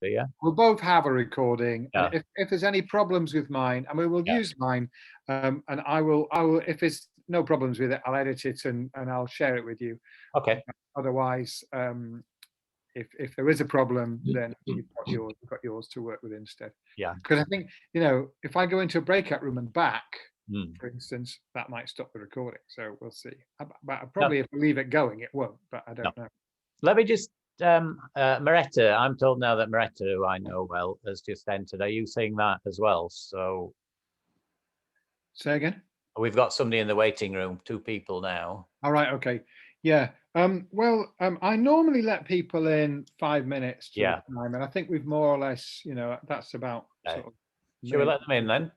Yeah. We'll both have a recording. Yeah. And if there's any problems with mine, and we will use mine, and I will, if there's no problems with it, I'll edit it and I'll share it with you. Okay. Otherwise, if there is a problem, then you've got yours to work with instead. Yeah. Because I think, if I go into a breakout room and back, for instance, that might stop the recording. So we'll see. But probably if we leave it going, it won't. But I don't know. Let me just, Maretta, I'm told now that Maretta, who I know well, has just entered. Are you saying that as well? So. Say again? We've got somebody in the waiting room, 2 people now. All right. Okay. Yeah. Well, I normally let people in 5 minutes to the time, and I think we've more or less, that's about. Sort of Shall we let them in then?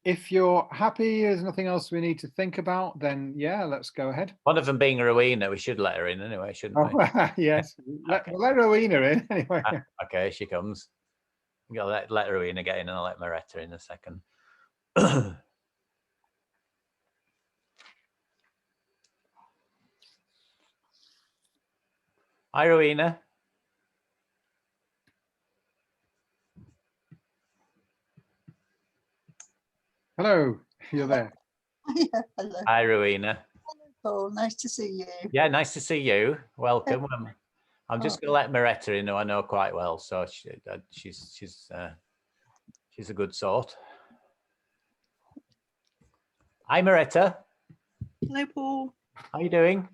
If you're happy, there's nothing else we need to think about, then yeah, let's go ahead. One of them being Rowena, we should let her in anyway, shouldn't we? Yes, let Rowena in anyway. Okay, she comes. You gotta let Rowena get in, and I'll let Maretta in a second. Hi, Rowena. Hello, you're there. Yeah, hello. Hi, Rowena. Hello, Paul. Nice to see you. Yeah, nice to see you. Welcome. I'm just going to let Maretta in, who I know quite well, so she's a good sort. Hi, Maretta. Hello, Paul. How are you doing?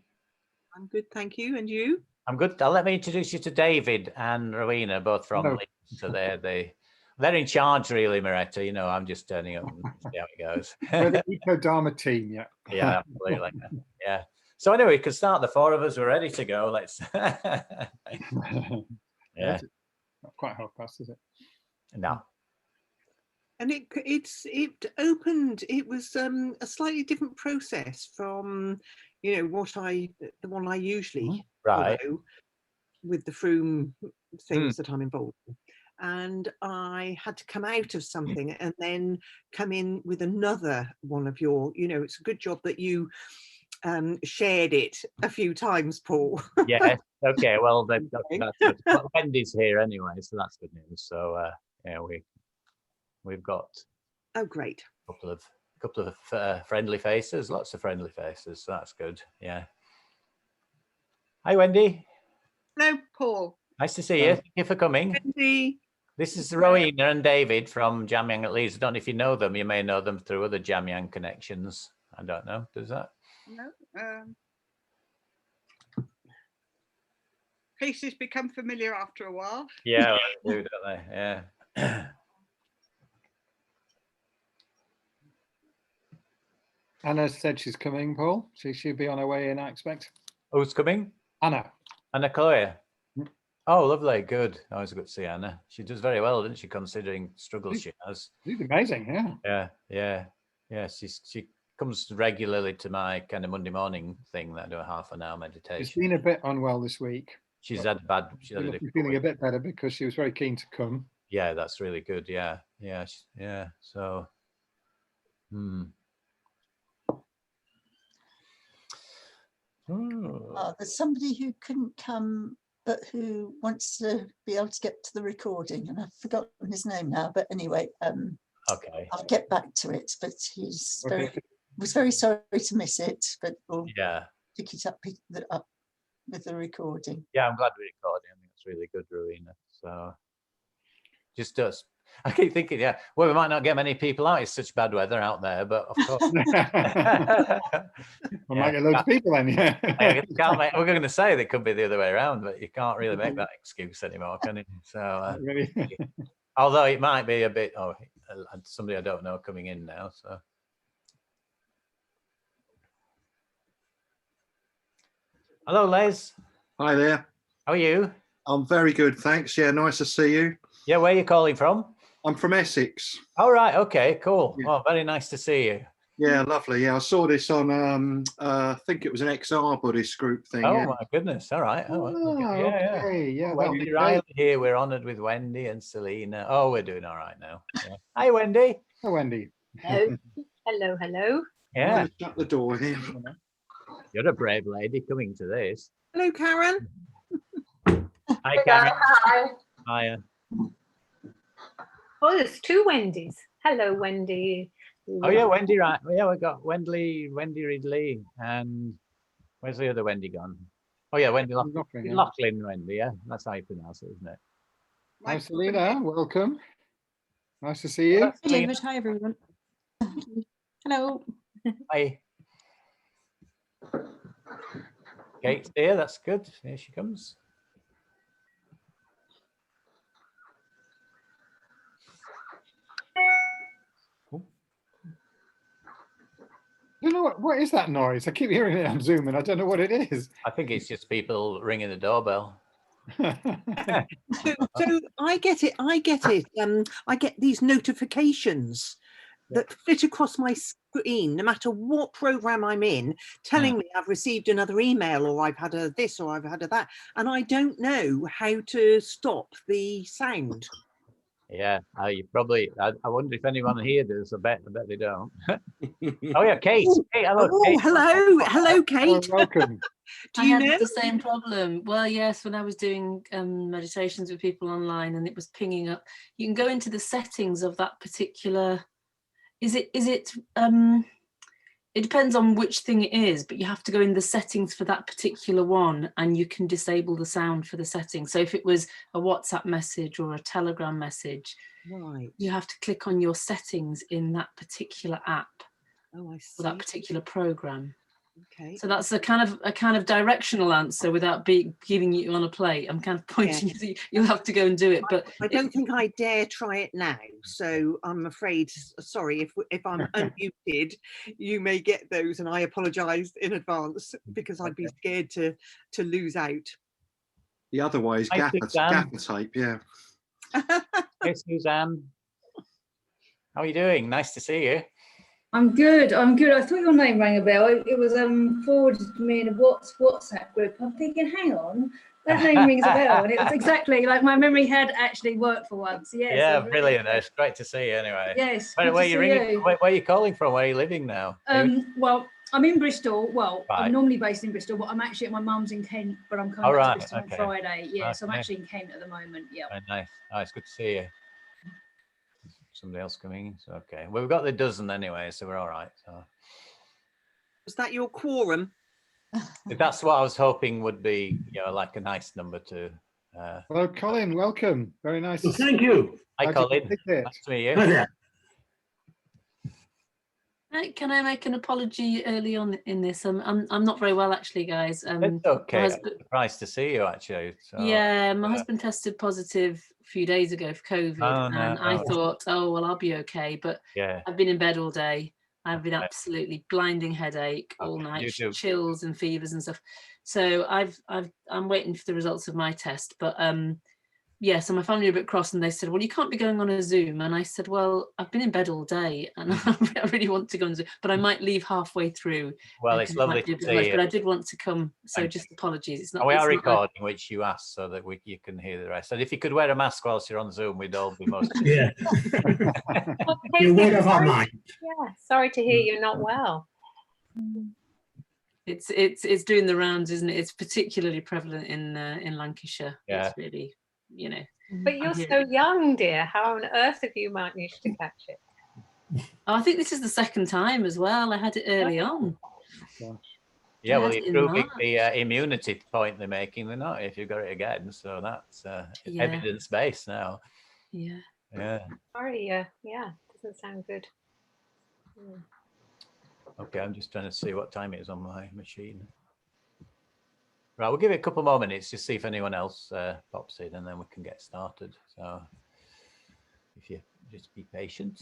I'm good, thank you. And you? I'm good. Let me introduce you to David and Rowena, both from Leeds. So they're in charge, really, Maretta. I'm just turning up and see how it goes. We're the Ecodharma team, yeah. Yeah, absolutely. Yeah. So anyway, we can start. The 4 of us. We're ready to go. Let's. Yeah. Not quite half past, is it? No. And it opened. It was a slightly different process from, the one I usually follow with the Froome things that I'm involved in. And I had to come out of something and then come in with another one of your, it's a good job that you shared it a few times, Paul. Yeah. Okay. Well, that's good. Well, Wendy's here anyway, so that's good news. So we've got great. a couple of friendly faces, lots of friendly faces. So that's good. Yeah. Hi, Wendy. Hello, Paul. Nice to see you. Thank you for coming. Wendy. This is Rowena and David from Jamyang at Leeds. I don't know if you know them. You may know them through other Jamyang connections. I don't know. Does that? No. Faces become familiar after a while. Yeah, well, they do, don't they? Yeah. Anna said she's coming, Paul. She'll be on her way in, I expect. Who's coming? Anna. Anna Chloe. Oh, lovely. Good. Always good to see Anna. She does very well, doesn't she, considering struggles she has? She's amazing, yeah. Yeah. She comes regularly to my kind of Monday morning thing that I do a half an hour meditation. She's been a bit unwell this week. She's feeling a bit better because she was very keen to come. Yeah, that's really good. Yeah. So, There's somebody who couldn't come, but who wants to be able to get to the recording, and I've forgotten his name now. But anyway, okay, I'll get back to it. But he's was very sorry to miss it, but we'll pick it up with the recording. Yeah, I'm glad we recorded. I think it's really good, Rowena. So just us. I keep thinking, well, we might not get many people out. It's such bad weather out there, but of course. We might get loads of people in, we're going to say that it could be the other way around, but you can't really make that excuse anymore, can you? So, although it might be a bit, somebody I don't know coming in now, so. Hello, Les. Hi there. How are you? I'm very good, thanks. Yeah, nice to see you. Yeah, where are you calling from? I'm from Essex. All right, okay, cool. Yeah. Well, very nice to see you. Yeah, lovely. Yeah, I saw this on, I think it was an XR Buddhist group thing. Oh, my goodness. All right. Yeah. Wendy Riley here. We're honoured with Wendy and Selena. Oh, we're doing all right now. Yeah. Hi, Wendy. Hi, Wendy. Hello. Yeah. Shut the door here. You're a brave lady coming to this. Hello, Karen. Hi, Karen. Hi. Hiya. Oh, there's two Wendy's. Hello, Wendy. Oh yeah, Wendy, right. Yeah, we've got Wendy Ridley, and where's the other Wendy gone? Oh yeah, Wendy Lachlan, Wendy, yeah. That's how you pronounce it, isn't it? Hi, Selena. Welcome. Nice to see you. Hi, David. Hi, everyone. Hello. Hi. Kate's here. That's good. Here she comes. You know what is that noise? I keep hearing it on Zoom and I don't know what it is. I think it's just people ringing the doorbell. So I get it. I get these notifications that flit across my screen, no matter what program I'm in, telling me I've received another email, or I've had a this, or I've had a that, and I don't know how to stop the sound. Yeah, you probably. I wonder if anyone here does. I bet they don't. Oh yeah, Kate. Hey, hello. Oh, Kate. hello, Kate. Welcome. I had the same problem. Well, yes, when I was doing meditations with people online, and it was pinging up. You can go into the settings of that particular. It depends on which thing it is, but you have to go in the settings for that particular one, and you can disable the sound for the settings. So if it was a WhatsApp message or a Telegram message, right, you have to click on your settings in that particular app. Oh, I see. For that particular program. Okay. So that's a kind of directional answer without giving you on a plate. I'm kind of pointing you. You'll have to go and do it. But I don't think I dare try it now. So I'm afraid. Sorry, if I'm unmuted, you may get those, and I apologise in advance because I'd be scared to lose out. The other way is gaffer tape. Yeah. Hey, Suzanne. How are you doing? Nice to see you. I'm good. I thought your name rang a bell. It was forwarded to me in a WhatsApp group. I'm thinking, hang on, that name rings a bell. And it was exactly like my memory had actually worked for once. Yes, yeah, brilliant. It's great to see you anyway. Yes. Where are you calling from? Where are you living now? Well, I'm in Bristol. Well, right. I'm normally based in Bristol, but I'm actually at my mum's in Kent, but I'm coming back to Bristol on Friday. Yeah, so I'm actually in Kent at the moment. Yeah. Very nice. Oh, it's good to see you. Somebody else coming. So, okay. Well, we've got the dozen anyway, so we're all right. So. Was that your quorum? That's what I was hoping would be, like a nice number to. Hello, Colin. Welcome. Very nice. Well, thank you. Hi, Colin. Nice to meet you. Can I make an apology early on in this? I'm not very well, actually, guys. It's okay. I'm surprised to see you, actually. So, yeah, my husband tested positive a few days ago for COVID, and I thought, oh well, I'll be okay. But I've been in bed all day. I've been absolutely blinding headache all night, chills and fevers and stuff. So I'm waiting for the results of my test, but yeah, so my family were a bit cross, and they said, well, you can't be going on a Zoom. And I said, well, I've been in bed all day and I really want to go on Zoom, but I might leave halfway through. Well, it's lovely to see you. But I did want to come, so just apologies. It's not. We are recording, which you asked, so that you can hear the rest. And if you could wear a mask whilst you're on Zoom, we'd all be most. Yeah. You would have our mind. Yeah, sorry to hear you're not well. It's doing the rounds, isn't it? It's particularly prevalent in Lancashire. Yeah. It's really, But you're so young, dear. How on earth have you managed to catch it? Oh, I think this is the second time as well. I had it early on. Yeah, well, you're proving the immunity point they're making. They're not if you've got it again. So that's evidence-based now. Yeah. Yeah. Sorry, yeah, doesn't sound good. Okay, I'm just trying to see what time it is on my machine. Right, we'll give it a couple more minutes to see if anyone else pops in, and then we can get started. So if you just be patient.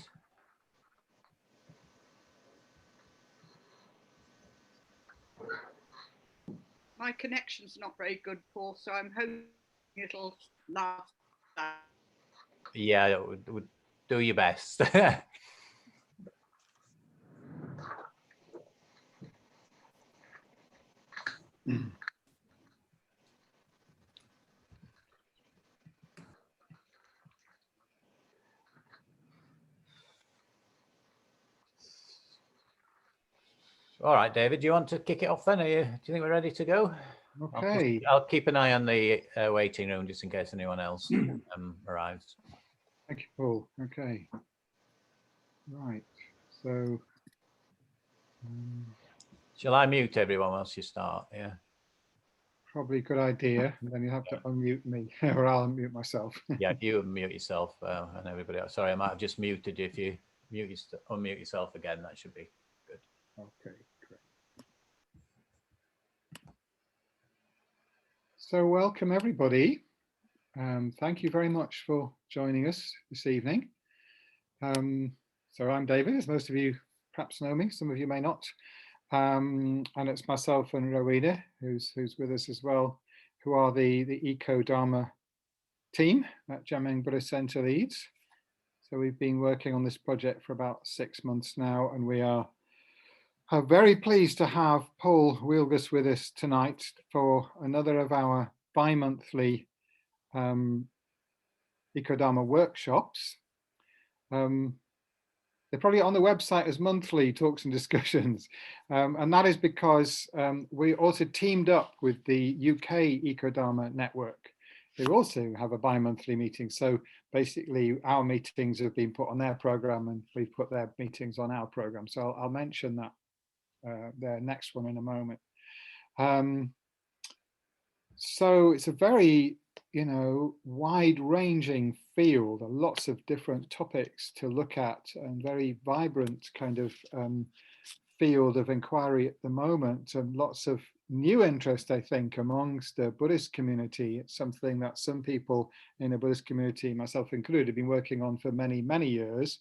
My connection's not very good, Paul, so I'm hoping it'll last. Yeah, it would do your best. All right, David, do you want to kick it off then? Do you think we're ready to go? Okay. I'll keep an eye on the waiting room just in case anyone else arrives. Thank you, Paul. Okay. Right. So. Shall I mute everyone whilst you start? Yeah. Probably a good idea. And then you have to unmute me, or I'll unmute myself. Yeah, if you unmute yourself and everybody else. Sorry, I might have just muted you. If you unmute yourself again, that should be good. Okay, great. So welcome everybody. Thank you very much for joining us this evening. So I'm David, as most of you perhaps know me, some of you may not. And it's myself and Rowena, who's with us as well, who are the Ecodharma team at Jameng Buddhist Centre Leeds. So we've been working on this project for about 6 months now, and we are very pleased to have Paul Wielgus with us tonight for another of our bi-monthly Ecodharma workshops. They're probably on the website as monthly talks and discussions. And that is because we also teamed up with the UK Ecodharma network, who also have a bi-monthly meeting. So basically our meetings have been put on their program and we've put their meetings on our program. So I'll mention that their next one in a moment. So it's a very, wide-ranging field, lots of different topics to look at, and very vibrant kind of field of inquiry at the moment, and lots of new interest, I think, amongst the Buddhist community. It's something that some people in the Buddhist community, myself included, have been working on for many, many years,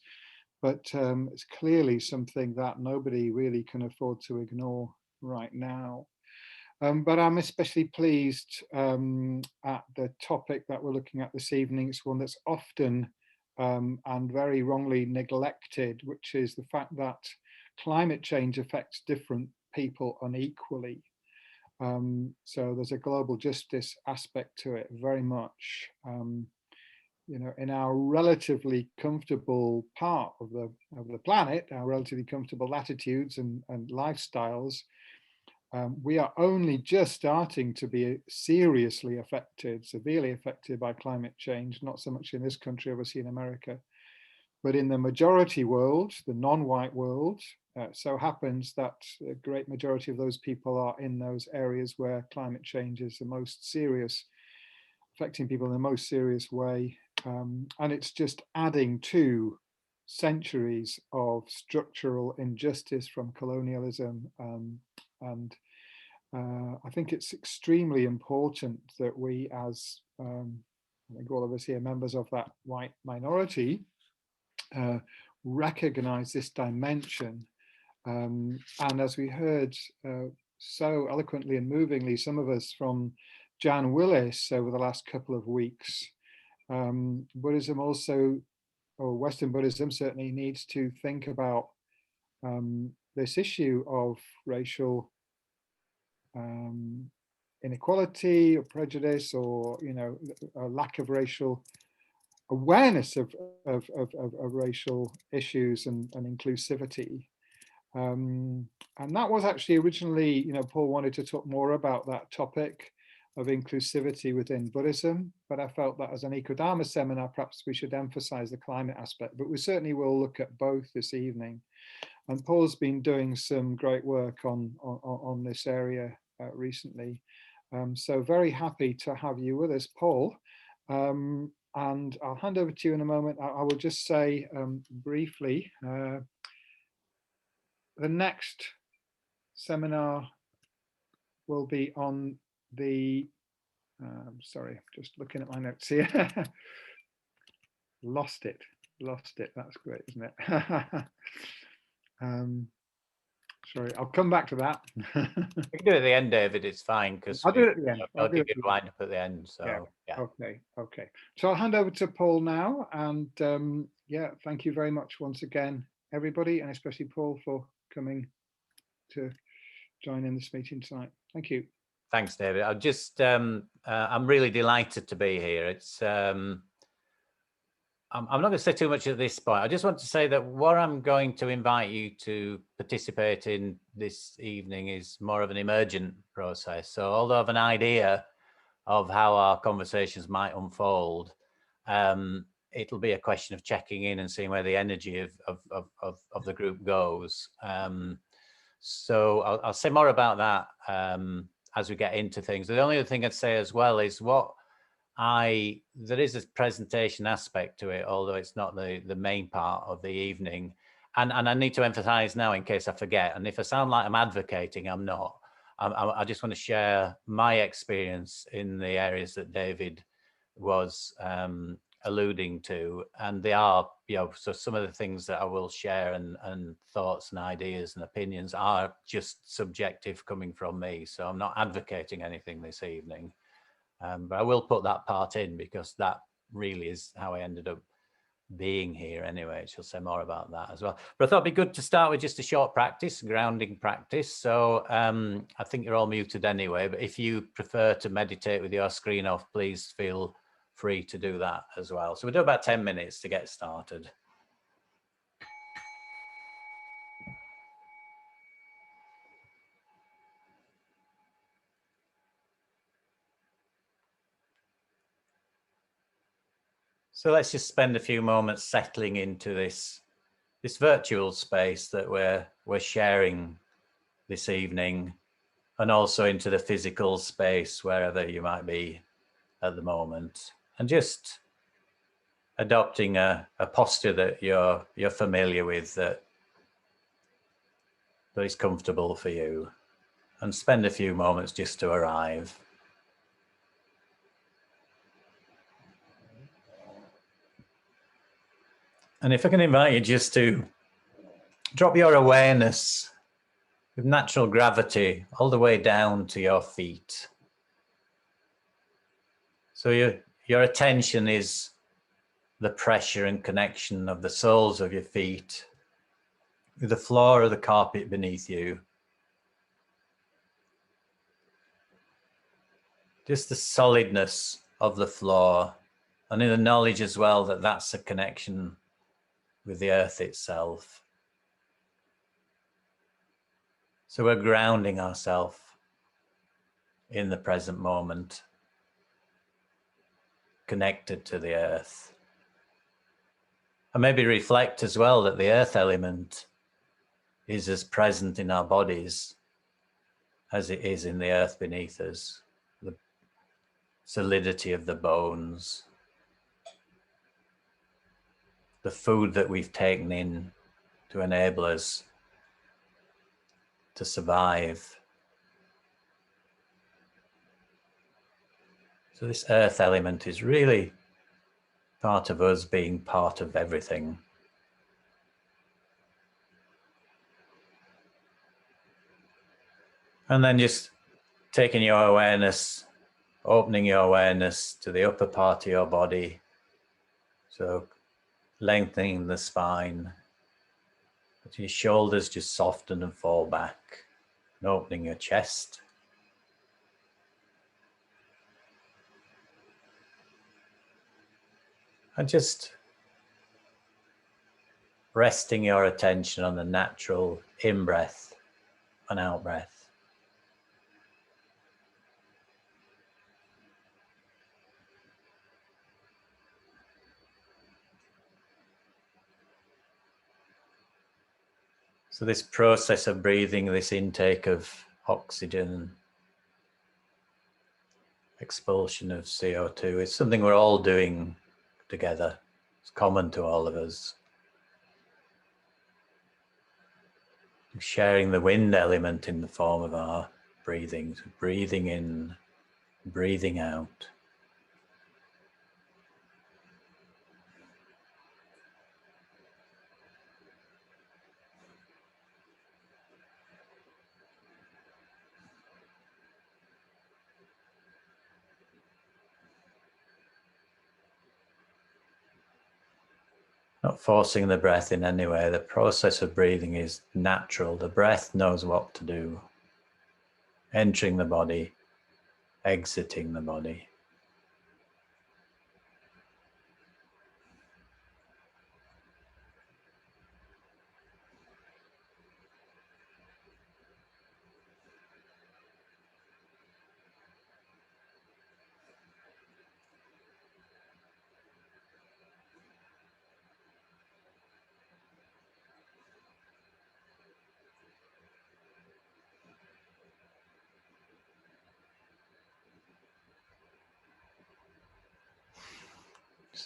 but it's clearly something that nobody really can afford to ignore right now. But I'm especially pleased at the topic that we're looking at this evening. It's one that's often and very wrongly neglected, which is the fact that climate change affects different people unequally. So there's a global justice aspect to it very much. In our relatively comfortable part of the planet, our relatively comfortable latitudes and lifestyles, we are only just starting to be seriously affected, severely affected by climate change, not so much in this country, obviously in America, but in the majority world, the non-white world. So happens that a great majority of those people are in those areas where climate change is the most serious, affecting people in the most serious way. And it's just adding to centuries of structural injustice from colonialism, and I think it's extremely important that we, as I think all of us here, members of that white minority, recognize this dimension. And as we heard so eloquently and movingly, some of us from Jan Willis over the last couple of weeks, Buddhism also, or Western Buddhism certainly, needs to think about this issue of racial inequality or prejudice, or a lack of racial awareness of racial issues and inclusivity. And that was actually originally, Paul wanted to talk more about that topic of inclusivity within Buddhism, but I felt that as an Ecodharma seminar, perhaps we should emphasize the climate aspect, but we certainly will look at both this evening. And Paul's been doing some great work on this area recently. So very happy to have you with us, Paul. And I'll hand over to you in a moment. I will just say briefly, the next seminar will be on the, sorry, just looking at my notes here. Lost it. That's great, isn't it? Sorry, I'll come back to that. We can do it at the end, David. It's fine, because I'll do it at the end. I'll give you a wind up at the end. So yeah. Okay. So I'll hand over to Paul now, and yeah, thank you very much once again, everybody, and especially Paul for coming to join in this meeting tonight. Thank you. Thanks, David. I just I'm really delighted to be here. It's I'm not going to say too much at this point. I just want to say that what I'm going to invite you to participate in this evening is more of an emergent process. So although I have an idea of how our conversations might unfold, it'll be a question of checking in and seeing where the energy of the group goes. So I'll say more about that as we get into things. The only other thing I'd say as well is there is a presentation aspect to it, although it's not the main part of the evening. And I need to emphasize now in case I forget, and if I sound like I'm advocating, I'm not. I just want to share my experience in the areas that David was alluding to, and they are, so some of the things that I will share and thoughts and ideas and opinions are just subjective coming from me. So I'm not advocating anything this evening. But I will put that part in because that really is how I ended up being here anyway. She'll say more about that as well. But I thought it'd be good to start with just a short practice, grounding practice. So I think you're all muted anyway, but if you prefer to meditate with your screen off, please feel free to do that as well. So we'll do about 10 minutes to get started. So let's just spend a few moments settling into this virtual space that we're sharing this evening, and also into the physical space wherever you might be at the moment, and just adopting a posture that you're familiar with, that is comfortable for you, and spend a few moments just to arrive. And if I can invite you just to drop your awareness with natural gravity all the way down to your feet. So your attention is the pressure and connection of the soles of your feet with the floor of the carpet beneath you. Just the solidness of the floor, and in the knowledge as well that that's a connection with the earth itself. So we're grounding ourselves in the present moment, connected to the earth. And maybe reflect as well that the earth element is as present in our bodies as it is in the earth beneath us. The solidity of the bones, the food that we've taken in to enable us to survive. So this earth element is really part of us being part of everything. And then just taking your awareness, opening your awareness to the upper part of your body. So lengthening the spine, let your shoulders just soften and fall back, and opening your chest. And just resting your attention on the natural in-breath and out-breath. So this process of breathing, this intake of oxygen, expulsion of CO2 is something we're all doing together. It's common to all of us. Sharing the wind element in the form of our breathing, so breathing in, breathing out. Not forcing the breath in any way. The process of breathing is natural. The breath knows what to do. Entering the body, exiting the body.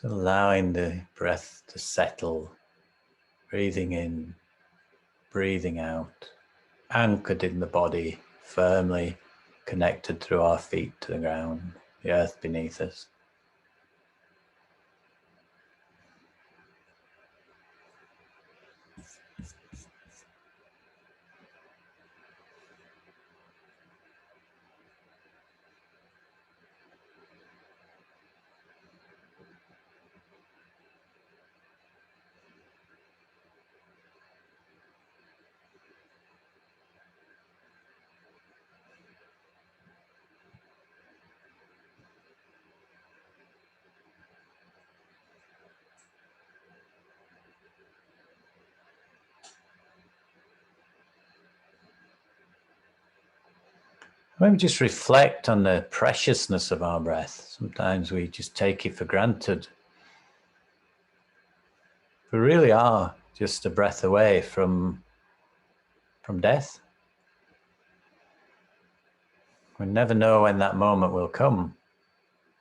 Just allowing the breath to settle, breathing in, breathing out, anchored in the body, firmly connected through our feet to the ground, the earth beneath us. Maybe just reflect on the preciousness of our breath. Sometimes we just take it for granted. We really are just a breath away from death. We never know when that moment will come,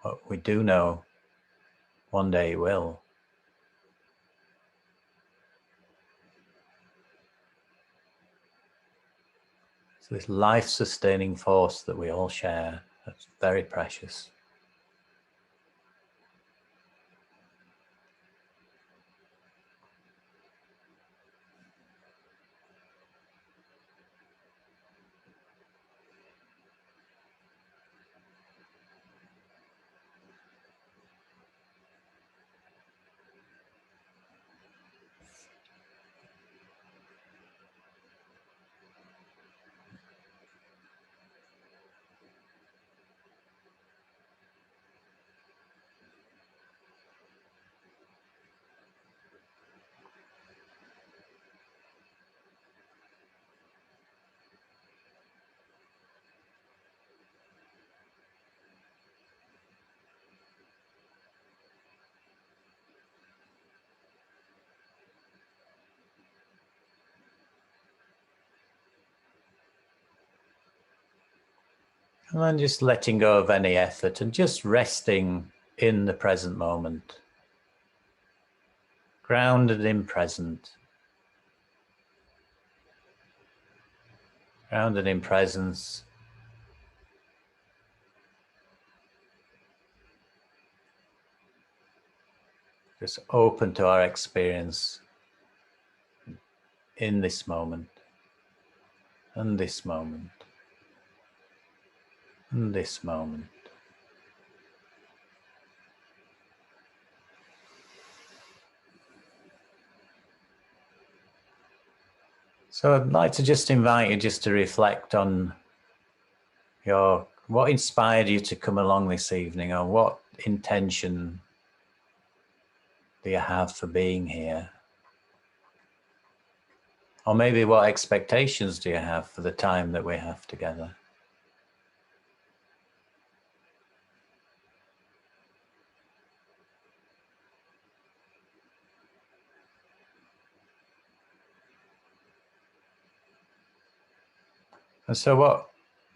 but we do know one day it will. So this life-sustaining force that we all share, that's very precious. And then just letting go of any effort and just resting in the present moment. Grounded in present. Grounded in presence. Just open to our experience in this moment. And this moment. And this moment. So I'd like to just invite you just to reflect on what inspired you to come along this evening, or what intention do you have for being here? Or maybe what expectations do you have for the time that we have together? And so what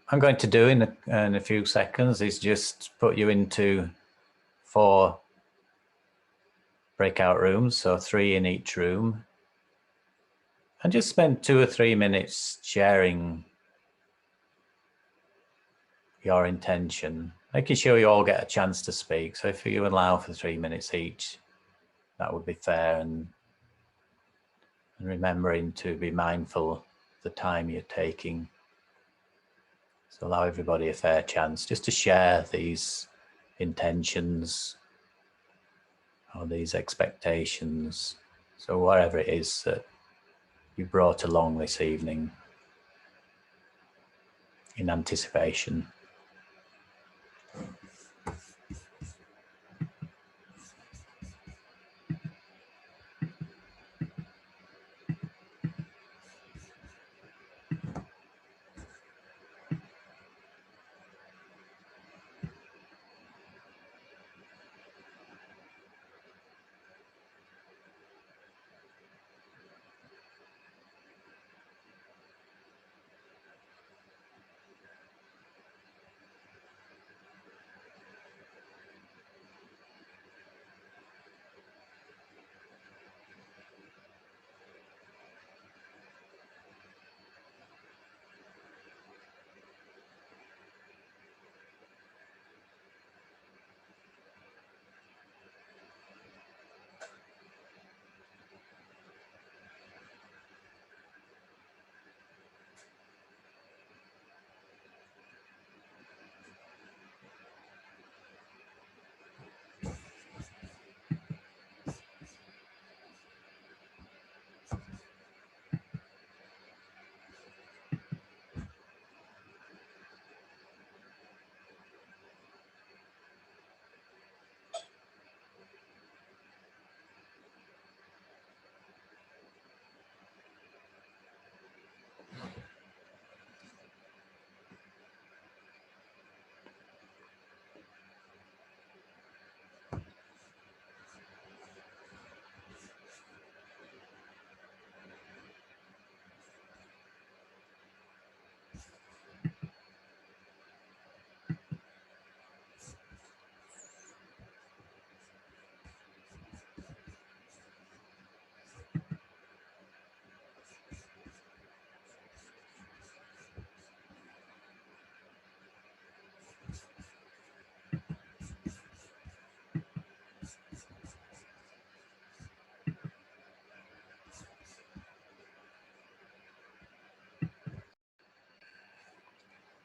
I'm going to do in a few seconds is just put you into 4 breakout rooms, so 3 in each room, and just spend 2 or 3 minutes sharing your intention, making sure you all get a chance to speak. So if you allow for 3 minutes each, that would be fair, and remembering to be mindful of the time you're taking. So allow everybody a fair chance just to share these intentions or these expectations. So whatever it is that you brought along this evening in anticipation.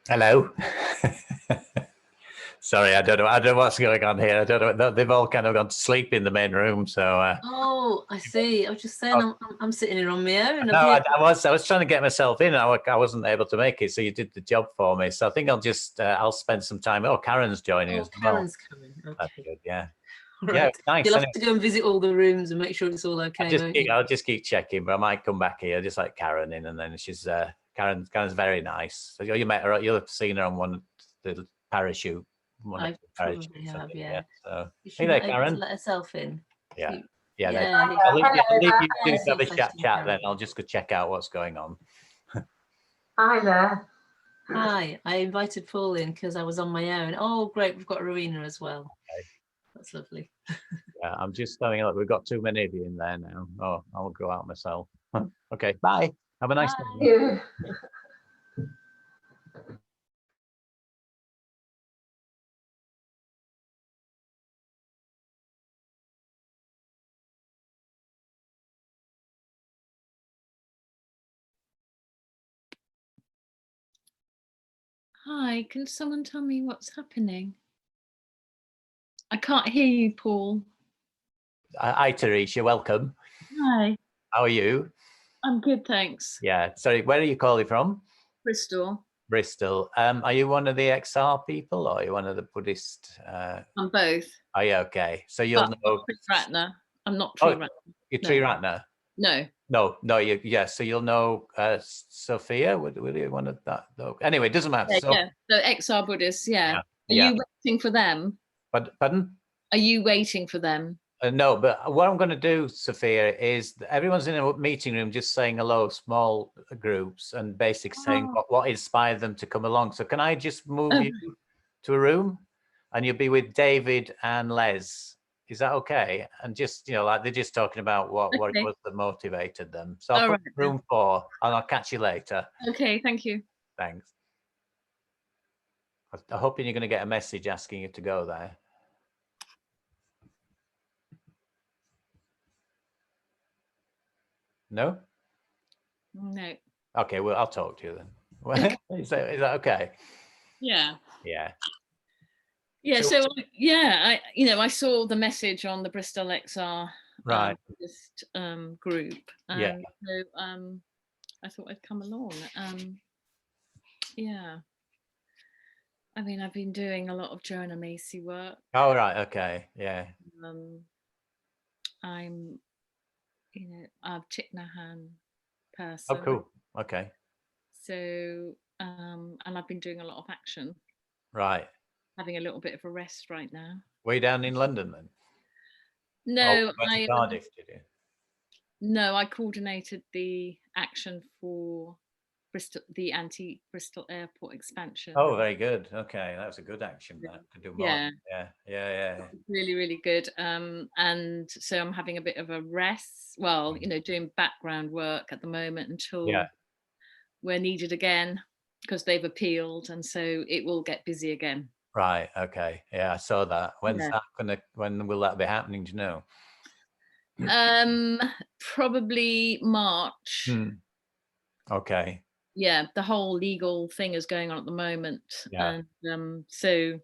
Hello. Sorry, I don't know what's going on here. I don't know. They've all kind of gone to sleep in the main room. So. Oh, I see. I was just saying, I'm sitting here on my own. No, I was trying to get myself in. I wasn't able to make it, so you did the job for me. So I think I'll spend some time. Oh, Karen's joining us. Karen's coming. Okay. That's good. Yeah. Right. Yeah, it's nice. You'll have to go and visit all the rooms and make sure it's all okay. I'll just keep checking, but I might come back here, just like Karen in, and then she's Karen's very nice. So you met her. You'll have seen her on one of the parachute. I probably have, yeah. So hey there, Karen. To let herself in. Yeah. Yeah. I'll leave you to have a chat. Then I'll just go check out what's going on. Hi there. Hi. I invited Paul in because I was on my own. Oh, great. We've got Rowena as well. Okay. That's lovely. Yeah, I'm just having a look. We've got too many of you in there now. Oh, I'll go out myself. Okay, bye. Have a nice day. Hi, can someone tell me what's happening? I can't hear you, Paul. Hi, Teresa. Welcome. Hi. How are you? I'm good, thanks. Yeah. Sorry, where are you calling from? Bristol. Bristol. Are you one of the XR people, or are you one of the Buddhist? I'm both. Oh, yeah. Okay. So you'll know. Ratner. I'm not Tree Ratner. You're Tree Ratner. No. No. So you'll know Sophia. Will you one of that? No. Anyway, it doesn't matter. Yeah. So XR Buddhists. Yeah. Are you waiting for them? Pardon? Are you waiting for them? No, but what I'm going to do, Sophia, is everyone's in a meeting room just saying hello, small groups, and basically saying what inspired them to come along. So can I just move you to a room, and you'll be with David and Les? Is that okay? And just, like they're just talking about what it was that motivated them. So I'll put room 4, and I'll catch you later. Okay, thank you. Thanks. I'm hoping you're going to get a message asking you to go there. No? No. Okay, well, I'll talk to you then. Is that okay? Yeah. Yeah. Yeah. So I saw the message on the Bristol XR group, and so I thought I'd come along. Yeah. I mean, I've been doing a lot of Joanna Macy work. Oh, right. Okay. Yeah. I'm, a Thich Nhat Hanh person. Oh, cool. Okay. So, and I've been doing a lot of action. Right. Having a little bit of a rest right now. Were you down in London then? No, Cardiff, did you? No, I coordinated the action for Bristol, the anti-Bristol airport expansion. Oh, very good. Okay, that was a good action. That to do more. Yeah. Really, really good. And so I'm having a bit of a rest. Well, doing background work at the moment until we're needed again, because they've appealed, and so it will get busy again. Right. Okay. Yeah, I saw that. When will that be happening? Do you know? Probably March. Okay. Yeah, the whole legal thing is going on at the moment. Yeah. And so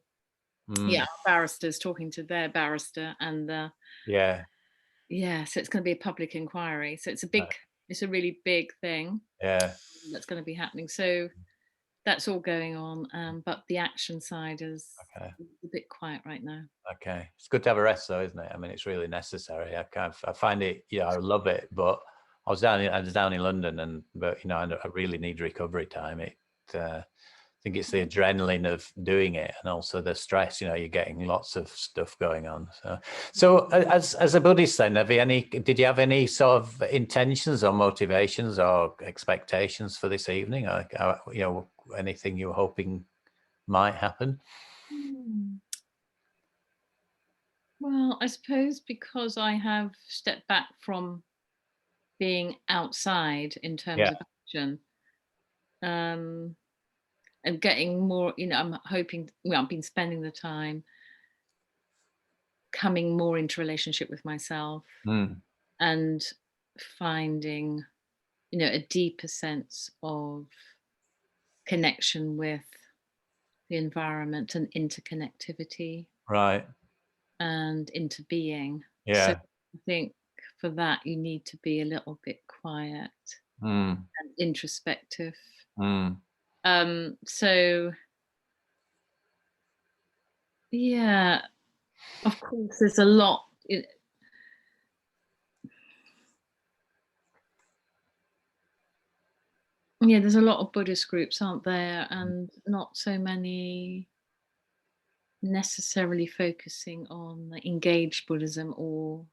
our barristers talking to their barrister, and so it's going to be a public inquiry. So it's a really big thing. Yeah. That's going to be happening. So that's all going on. But the action side is a bit quiet right now. Okay. It's good to have a rest though, isn't it? I mean, it's really necessary. I find it, I love it, but I was down in London, but I really need recovery time. I think it's the adrenaline of doing it, and also the stress. You're getting lots of stuff going on. So as a Buddhist, then, did you have any sort of intentions or motivations or expectations for this evening? Or, anything you were hoping might happen? Well, I suppose because I have stepped back from being outside in terms of action, and getting more, I'm hoping, I've been spending the time coming more into relationship with myself and finding, a deeper sense of connection with the environment and interconnectivity. Right. And into being. Yeah. So I think for that you need to be a little bit quiet and introspective. So yeah, of course there's a lot. Yeah, there's a lot of Buddhist groups, aren't there? And not so many necessarily focusing on engaged Buddhism or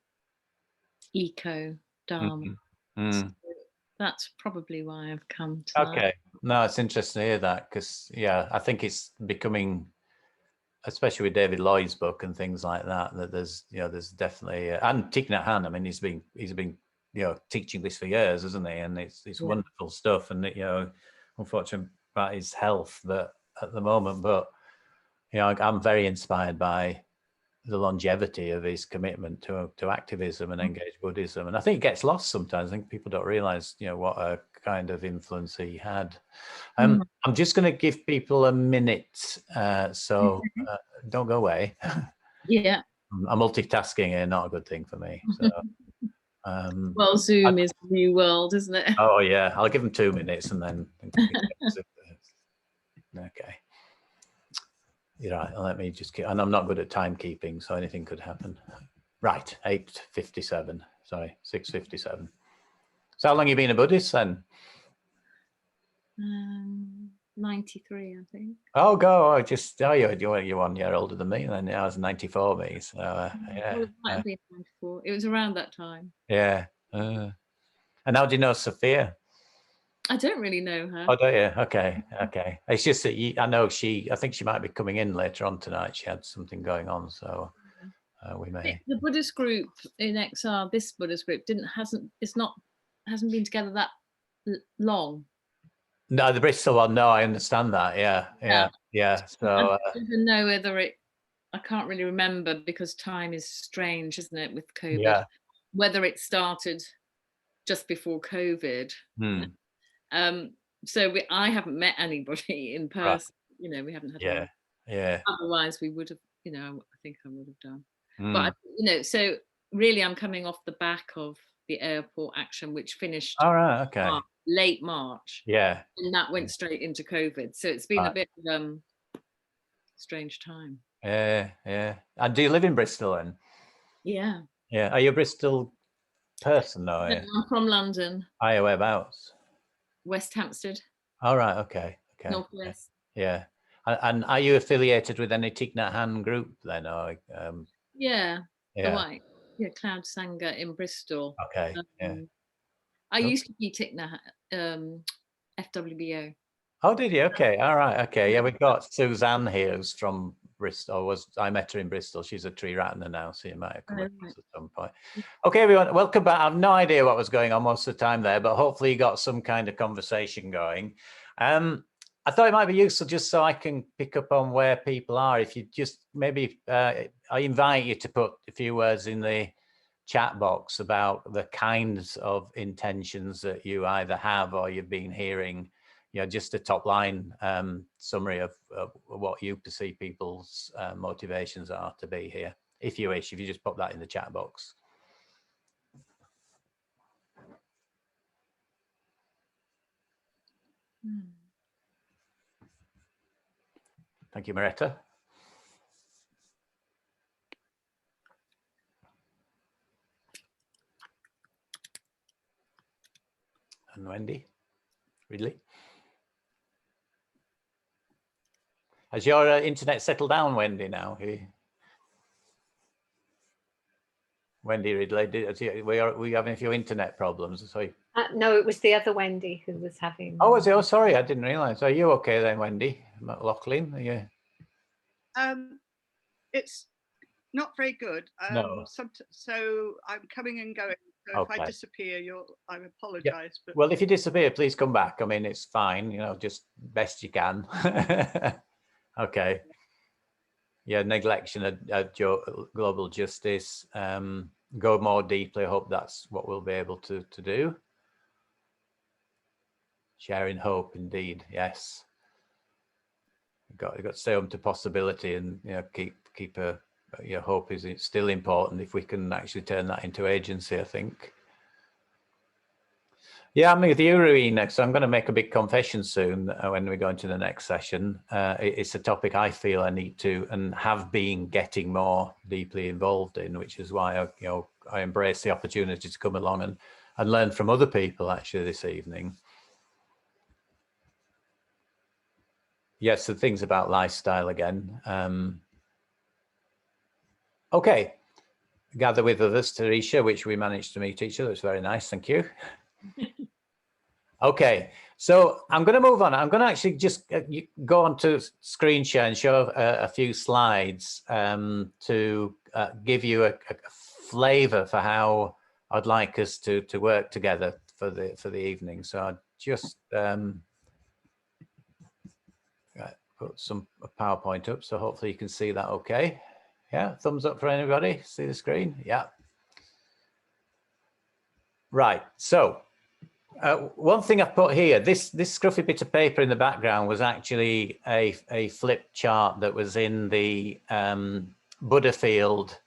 Ecodharma. So that's probably why I've come to Okay. No, it's interesting to hear that, because yeah, I think it's becoming, especially with David Lloyd's book and things like that, that there's, you know, there's definitely and Thich Nhat Hanh. I mean, he's been you know, teaching this for years, isn't he? And it's wonderful stuff. And you know, unfortunately about his health, but at the moment, but you know, I'm very inspired by the longevity of his commitment to activism and engaged Buddhism. And I think it gets lost sometimes. I think people don't realize, you know, what a kind of influence he had. I'm just going to give people a minute, so don't go away. Yeah. I'm multitasking here, not a good thing for me. So, well, Zoom is the new world, isn't it? Oh yeah, I'll give them 2 minutes and then. Okay. You're right. Let me just keep, and I'm not good at timekeeping, so anything could happen. Right, 8:57. Sorry, 6:57. So how long have you been a Buddhist then? 93, I think. Oh, go! You're 1 year older than me, and I was 94. Me, so yeah. Well, it might have been 94. It was around that time. Yeah. And how do you know Sophia? I don't really know her. Oh, do you? Okay, okay. It's just that I know I think she might be coming in later on tonight. She had something going on, so we may. The Buddhist group in XR, this Buddhist group hasn't been together that long. No, the Bristol one. No, I understand that. Yeah. So I don't even know whether I can't really remember, because time is strange, isn't it, with COVID? Yeah. Whether it started just before COVID. So I haven't met anybody in person. Right. You know, we haven't had. Yeah. Otherwise, we would have. You know, I think I would have done. But you know, so really, I'm coming off the back of the airport action, which finished. All right. Okay. Late March. Yeah. And that went straight into COVID. So it's been a bit of strange time. Yeah. And do you live in Bristol then? Yeah. Yeah. Are you a Bristol person though? I'm from London. Are you whereabouts? West Hampstead. All right. Okay. Northwest. Yeah. And are you affiliated with any Thich Nhat Hanh group then? Or, yeah. Cloud Sangha in Bristol. Okay. I used to be Thich Nhat FWBO. Oh, did you? Okay. All right. Okay. Yeah, we've got Suzanne here, who's from Bristol. I met her in Bristol. She's a tree ratner now, so you might have come across at some point. Okay, everyone, welcome back. I have no idea what was going on most of the time there, but hopefully you got some kind of conversation going. I thought it might be useful just so I can pick up on where people are. If you just maybe, I invite you to put a few words in the chat box about the kinds of intentions that you either have or you've been hearing. You know, just a top line summary of what you perceive people's motivations are to be here. If you wish, if you just pop that in the chat box. Thank you, Maretta. And Wendy, Ridley. Has your internet settled down, Wendy, now? Wendy Ridley, were you having a few internet problems? Sorry. No, it was the other Wendy who was having. Oh, was it? Oh, sorry, I didn't realise. Are you okay then, Wendy? Lachlan, are you? It's not very good. No. So I'm coming and going. So if I disappear, I apologise. But well, if you disappear, please come back. I mean, it's fine. You know, just best you can. Okay. Yeah, neglection of global justice. Go more deeply. I hope that's what we'll be able to do. Sharing hope, indeed. Yes. got to stay open to possibility, and keep hope is still important if we can actually turn that into agency, I think. Yeah, I'm with you, Ruina, so I'm going to make a big confession soon when we go into the next session. It's a topic I feel I need to and have been getting more deeply involved in, which is why I embrace the opportunity to come along and learn from other people actually this evening. Yes, the things about lifestyle again. Okay, gather with others, Tarisha, which we managed to meet each other. It's very nice, thank you. Okay, so I'm going to move on. I'm going to actually just go on to screen share and show a few slides to give you a flavour for how I'd like us to work together for the evening. So I just put some PowerPoint up, so hopefully you can see that okay. Yeah, thumbs up for anybody. See the screen? Yeah. Right, so one thing I've put here, this scruffy bit of paper in the background was actually a flip chart that was in the Butterfield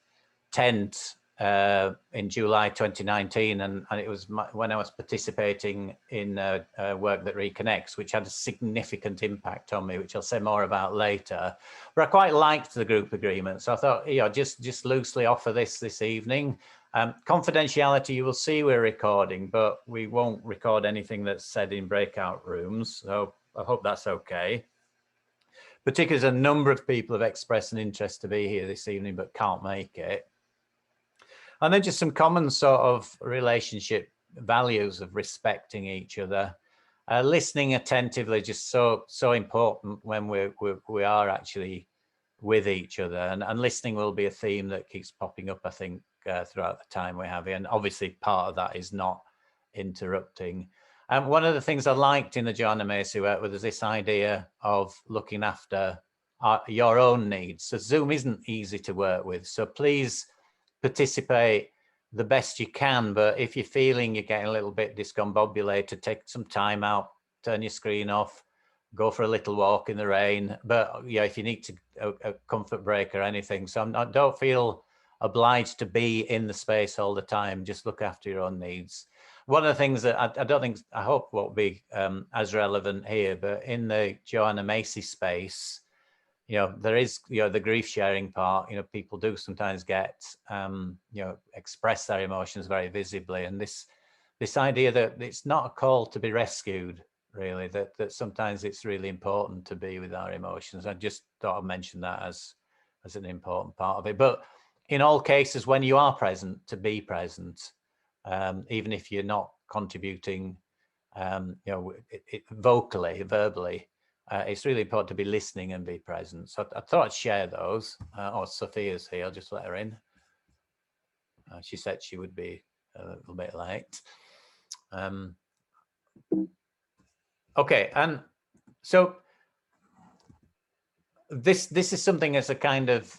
tent in July 2019, and it was when I was participating in work that reconnects, which had a significant impact on me, which I'll say more about later. But I quite liked the group agreement, so I thought, just loosely offer this evening. Confidentiality, you will see we're recording, but we won't record anything that's said in breakout rooms. So I hope that's okay. Particularly as a number of people have expressed an interest to be here this evening, but can't make it. And then just some common sort of relationship values of respecting each other. Listening attentively, just so important when we are actually with each other. And listening will be a theme that keeps popping up, I think, throughout the time we have here. And obviously part of that is not interrupting. One of the things I liked in the Joanna Macy work was this idea of looking after your own needs. So Zoom isn't easy to work with. So please participate the best you can. But if you're feeling you're getting a little bit discombobulated, take some time out, turn your screen off, go for a little walk in the rain. But if you need a comfort break or anything, so don't feel obliged to be in the space all the time. Just look after your own needs. One of the things that I hope won't be as relevant here, but in the Joanna Macy space, there is, the grief sharing part. People do sometimes get, express their emotions very visibly, and this idea that it's not a call to be rescued, really, that sometimes it's really important to be with our emotions. I just thought I'd mention that as an important part of it. But in all cases, when you are present, to be present, even if you're not contributing, vocally, verbally, it's really important to be listening and be present. So I thought I'd share those. Sophia's here, I'll just let her in. She said she would be a little bit late. Okay, and so this is something as a kind of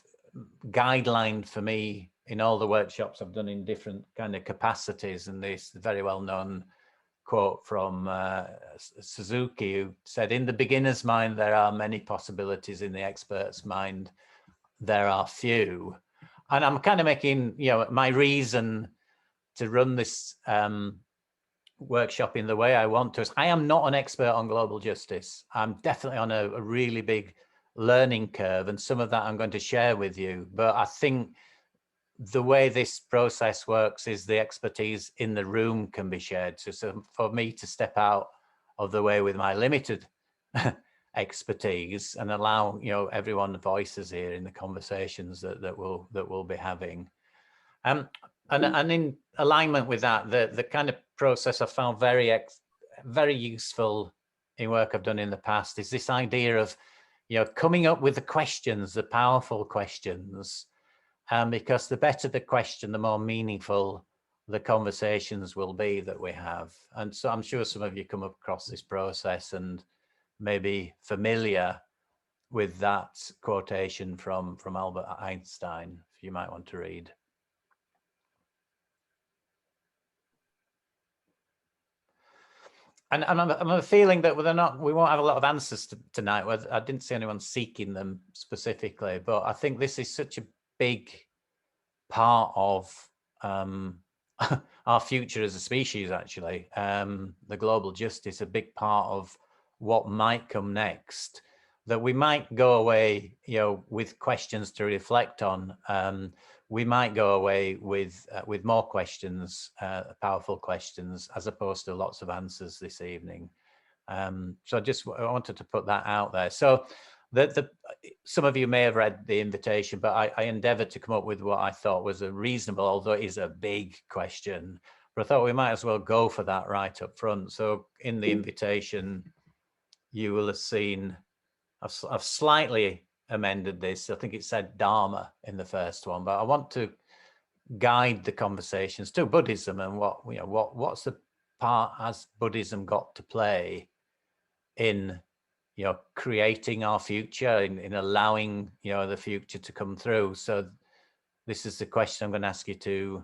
guideline for me in all the workshops I've done in different kind of capacities, and this very well-known quote from Suzuki, who said, "In the beginner's mind, there are many possibilities. In the expert's mind, there are few." And I'm kind of making, my reason to run this workshop in the way I want to is I am not an expert on global justice. I'm definitely on a really big learning curve, and some of that I'm going to share with you. But I think the way this process works is the expertise in the room can be shared. So for me to step out of the way with my limited expertise and allow everyone voices here in the conversations that we'll be having, and in alignment with that, the kind of process I found very useful in work I've done in the past is this idea of coming up with the questions, the powerful questions. Because the better the question, the more meaningful the conversations will be that we have. And so I'm sure some of you come across this process and may be familiar with that quotation from Albert Einstein, if you might want to read. And I'm a feeling that we won't have a lot of answers tonight. I didn't see anyone seeking them specifically, but I think this is such a big part of our future as a species, actually. The global justice, a big part of what might come next, that we might go away, with questions to reflect on. We might go away with more questions, powerful questions, as opposed to lots of answers this evening. So I wanted to put that out there. So some of you may have read the invitation, but I endeavored to come up with what I thought was a reasonable, although it is a big question, but I thought we might as well go for that right up front. So in the invitation, you will have seen, I've slightly amended this. I think it said Dharma in the first one, but I want to guide the conversations to Buddhism and what's the part has Buddhism got to play in creating our future, in allowing the future to come through. So this is the question I'm going to ask you to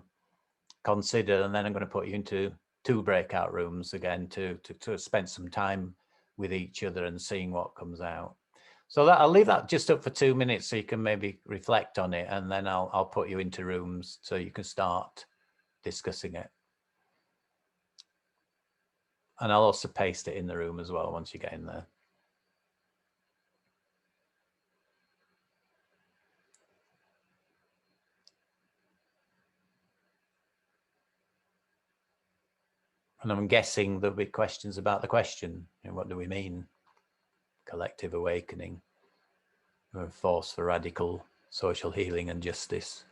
consider, and then I'm going to put you into 2 breakout rooms again to spend some time with each other and seeing what comes out. So I'll leave that just up for 2 minutes so you can maybe reflect on it, and then I'll put you into rooms so you can start discussing it. And I'll also paste it in the room as well once you get in there. And I'm guessing there'll be questions about the question. What do we mean? Collective awakening, or a force for radical social healing and justice.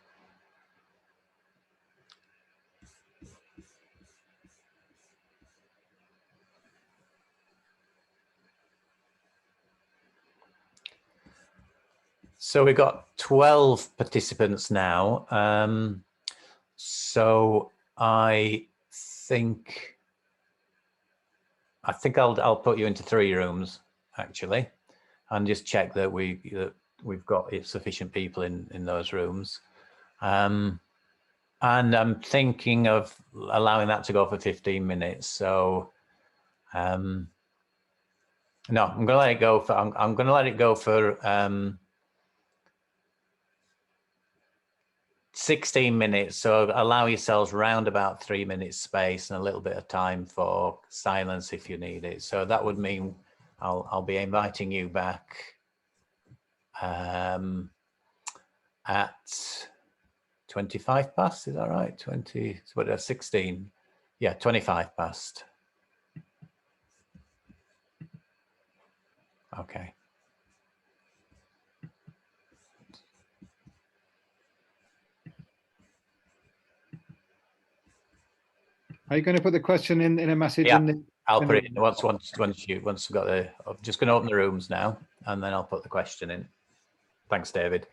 So we've got 12 participants now. So I think I'll put you into 3 rooms actually, and just check that we've got sufficient people in those rooms. And I'm thinking of allowing that to go for 15 minutes. So no, I'm going to let it go for. I'm going to let it go for 16 minutes. So allow yourselves round about 3 minutes space and a little bit of time for silence if you need it. So that would mean I'll be inviting you back at 25 past. Is that right? 20. What? 16. Yeah, 25 past. Okay. Are you going to put the question in a message? Yeah, in the, I'll put it in once you've got the. I'm just going to open the rooms now, and then I'll put the question in. Thanks, David.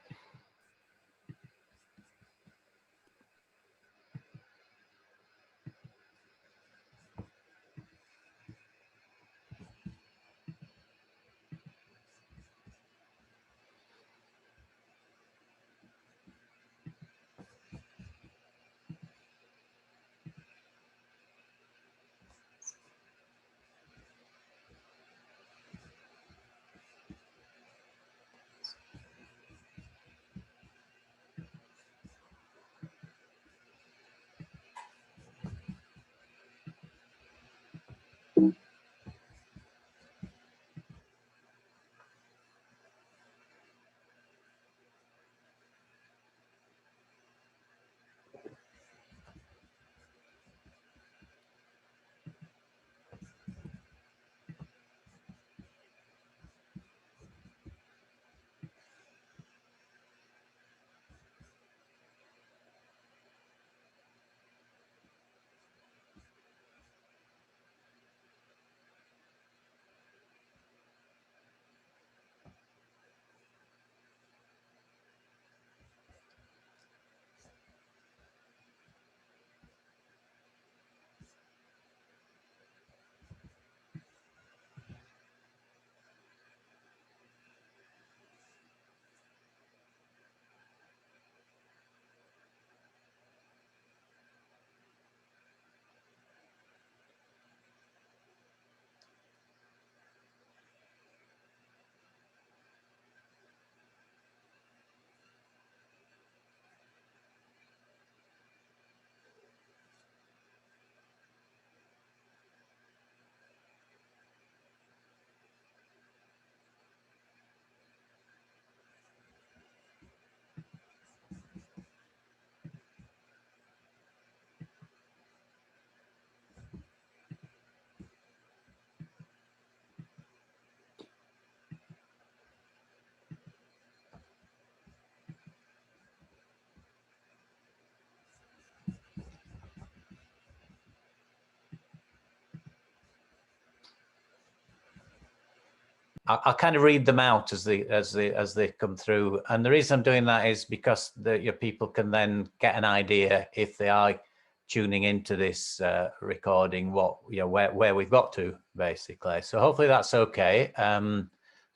I'll kind of read them out as they come through. And the reason I'm doing that is because your people can then get an idea if they are tuning into this recording, what where we've got to, basically. So hopefully that's okay. So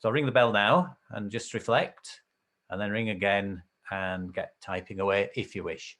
I'll ring the bell now and just reflect, and then ring again and get typing away if you wish.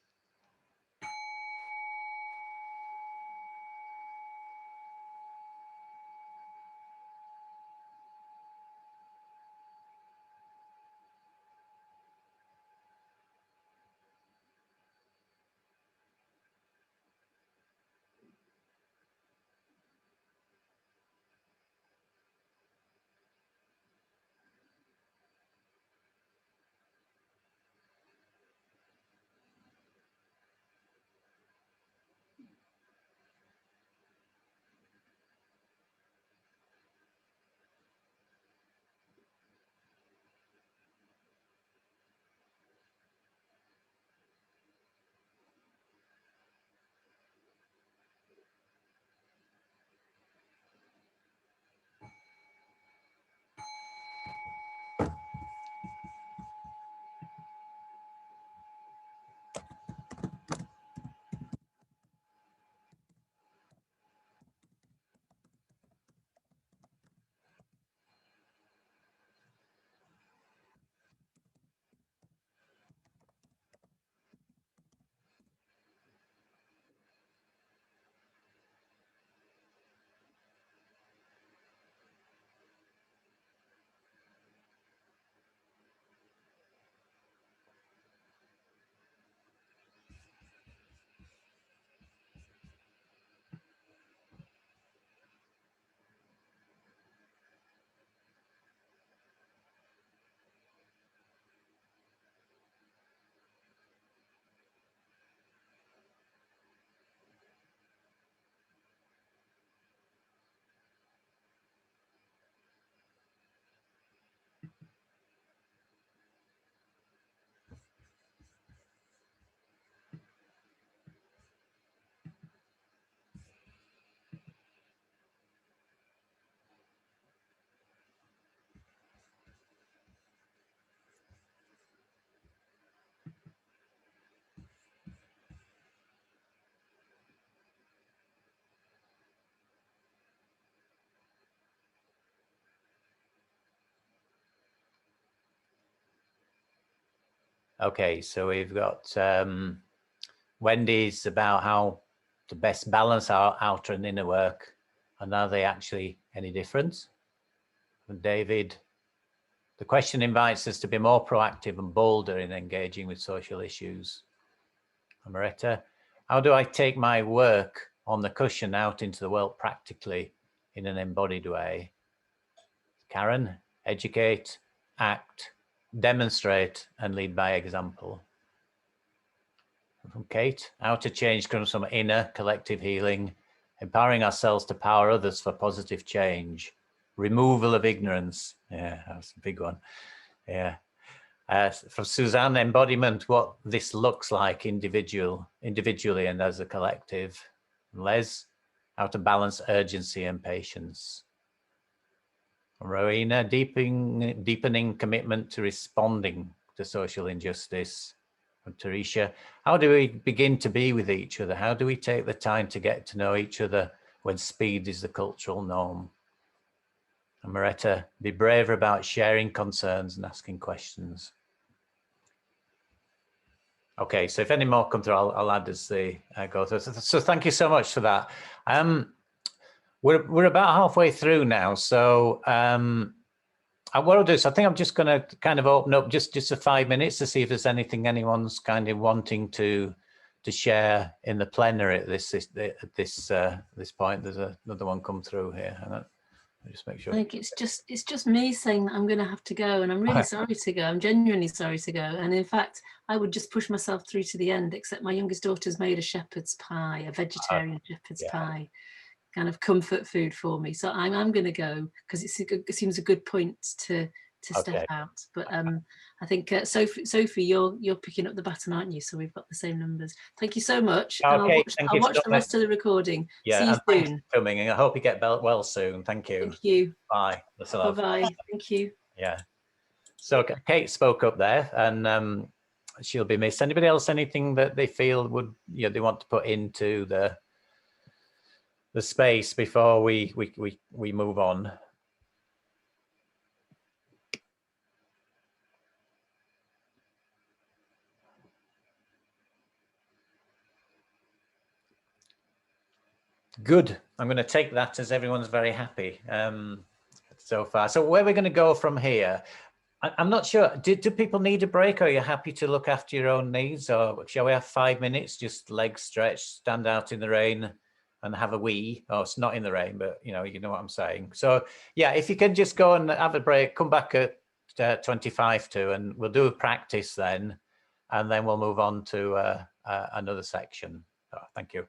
Okay, so we've got Wendy's about how to best balance our outer and inner work, and are they actually any different? And David, the question invites us to be more proactive and bolder in engaging with social issues. And Maretta, how do I take my work on the cushion out into the world practically in an embodied way? Karen, educate, act, demonstrate, and lead by example. From Kate, how to change comes from inner collective healing, empowering ourselves to power others for positive change, removal of ignorance. Yeah, that's a big one. Yeah. From Suzanne, embodiment, what this looks like individually and as a collective. And Les, how to balance urgency and patience. From Rowena, deepening commitment to responding to social injustice. From Tarisha, how do we begin to be with each other? How do we take the time to get to know each other when speed is the cultural norm? And Maretta, be braver about sharing concerns and asking questions. Okay, so if any more come through, I'll add as they go through. So thank you so much for that. We're about halfway through now, so what I'll do is I think I'm just going to kind of open up just for 5 minutes to see if there's anything anyone's kind of wanting to share in the plenary at this point. There's another one come through here. Hang on. Just make sure. I think it's just me saying that I'm going to have to go, and I'm really sorry to go. I'm genuinely sorry to go, and in fact, I would just push myself through to the end. Except my youngest daughter's made a shepherd's pie, a vegetarian shepherd's pie, kind of comfort food for me. So I'm going to go because it seems a good point to to step out. But I think Sophie, you're picking up the baton, aren't you? So we've got the same numbers. Thank you so much. Okay, and I'll watch the rest of the recording. Yeah, see you soon. Filming, and I hope you get well soon. Thank you. Thank you. Bye. Bye. Thank you. Yeah. So Kate spoke up there, and she'll be missed. Anybody else, anything that they feel would they want to put into the space before we move on? Good. I'm going to take that as everyone's very happy so far. So where are we going to go from here? I'm not sure. Do people need a break? Or are you happy to look after your own needs? Or shall we have 5 minutes, just legs stretched, stand out in the rain and have a wee? Oh, it's not in the rain, but you know what I'm saying. So yeah, if you can just go and have a break, come back at 25 to, and we'll do a practice then, and then we'll move on to another section. Oh, thank you.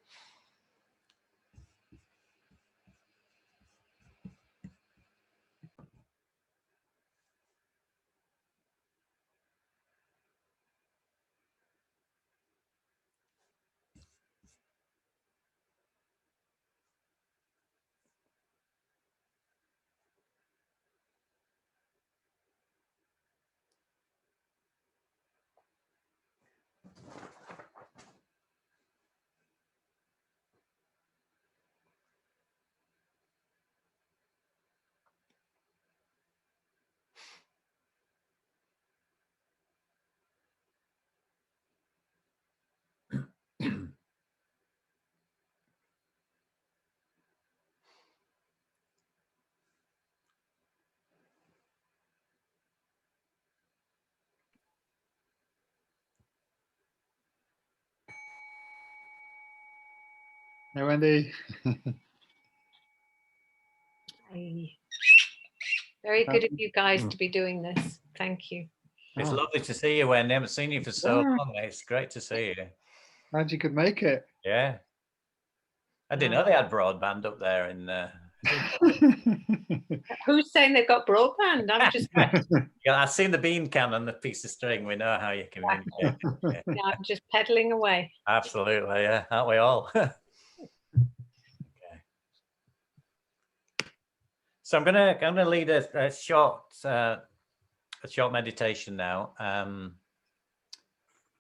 Hey, Wendy. Hey. Very good of you guys to be doing this. Thank you. It's lovely to see you, Wendy. I haven't seen you for so long. It's great to see you. Glad you could make it. Yeah. I didn't know they had broadband up there in Who's saying they've got broadband? I'm just yeah, I've seen the bean can and the piece of string. We know how you communicate. yeah, I'm just pedaling away. Absolutely, yeah, aren't we all? Okay. So I'm gonna lead a short meditation now,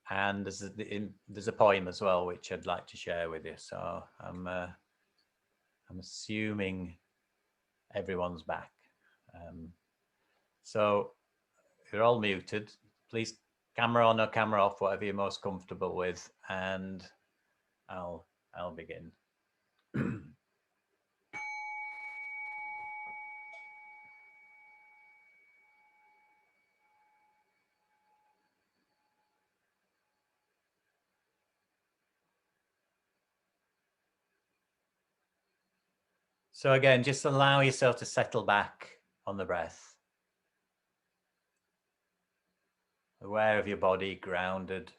and there's a poem as well which I'd like to share with you. So I'm assuming everyone's back. So you're all muted. Please, camera on or camera off, whatever you're most comfortable with, and I'll begin. So again, just allow yourself to settle back on the breath. Aware of your body, grounded,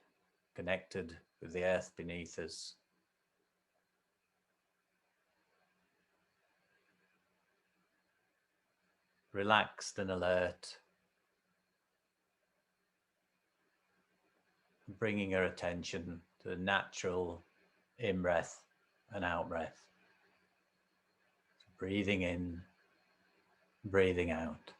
connected with the earth beneath us. Relaxed and alert. Bringing our attention to the natural in-breath and out-breath. So breathing in, breathing out.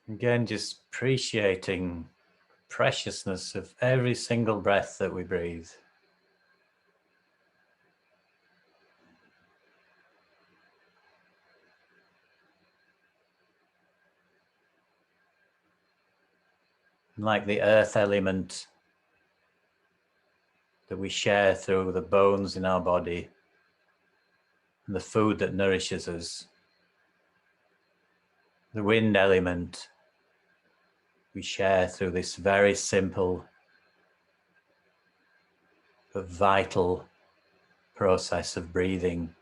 Again, just appreciating preciousness of every single breath that we breathe. like the earth element that we share through the bones in our body and the food that nourishes us, the wind element we share through this very simple but vital process of breathing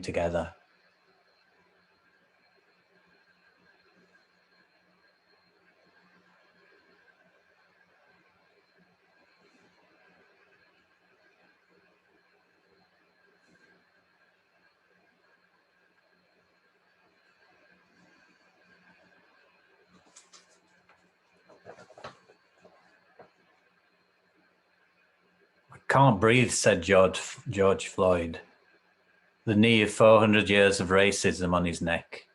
together. Can't breathe, said George Floyd, the knee of 400 years of racism on his neck.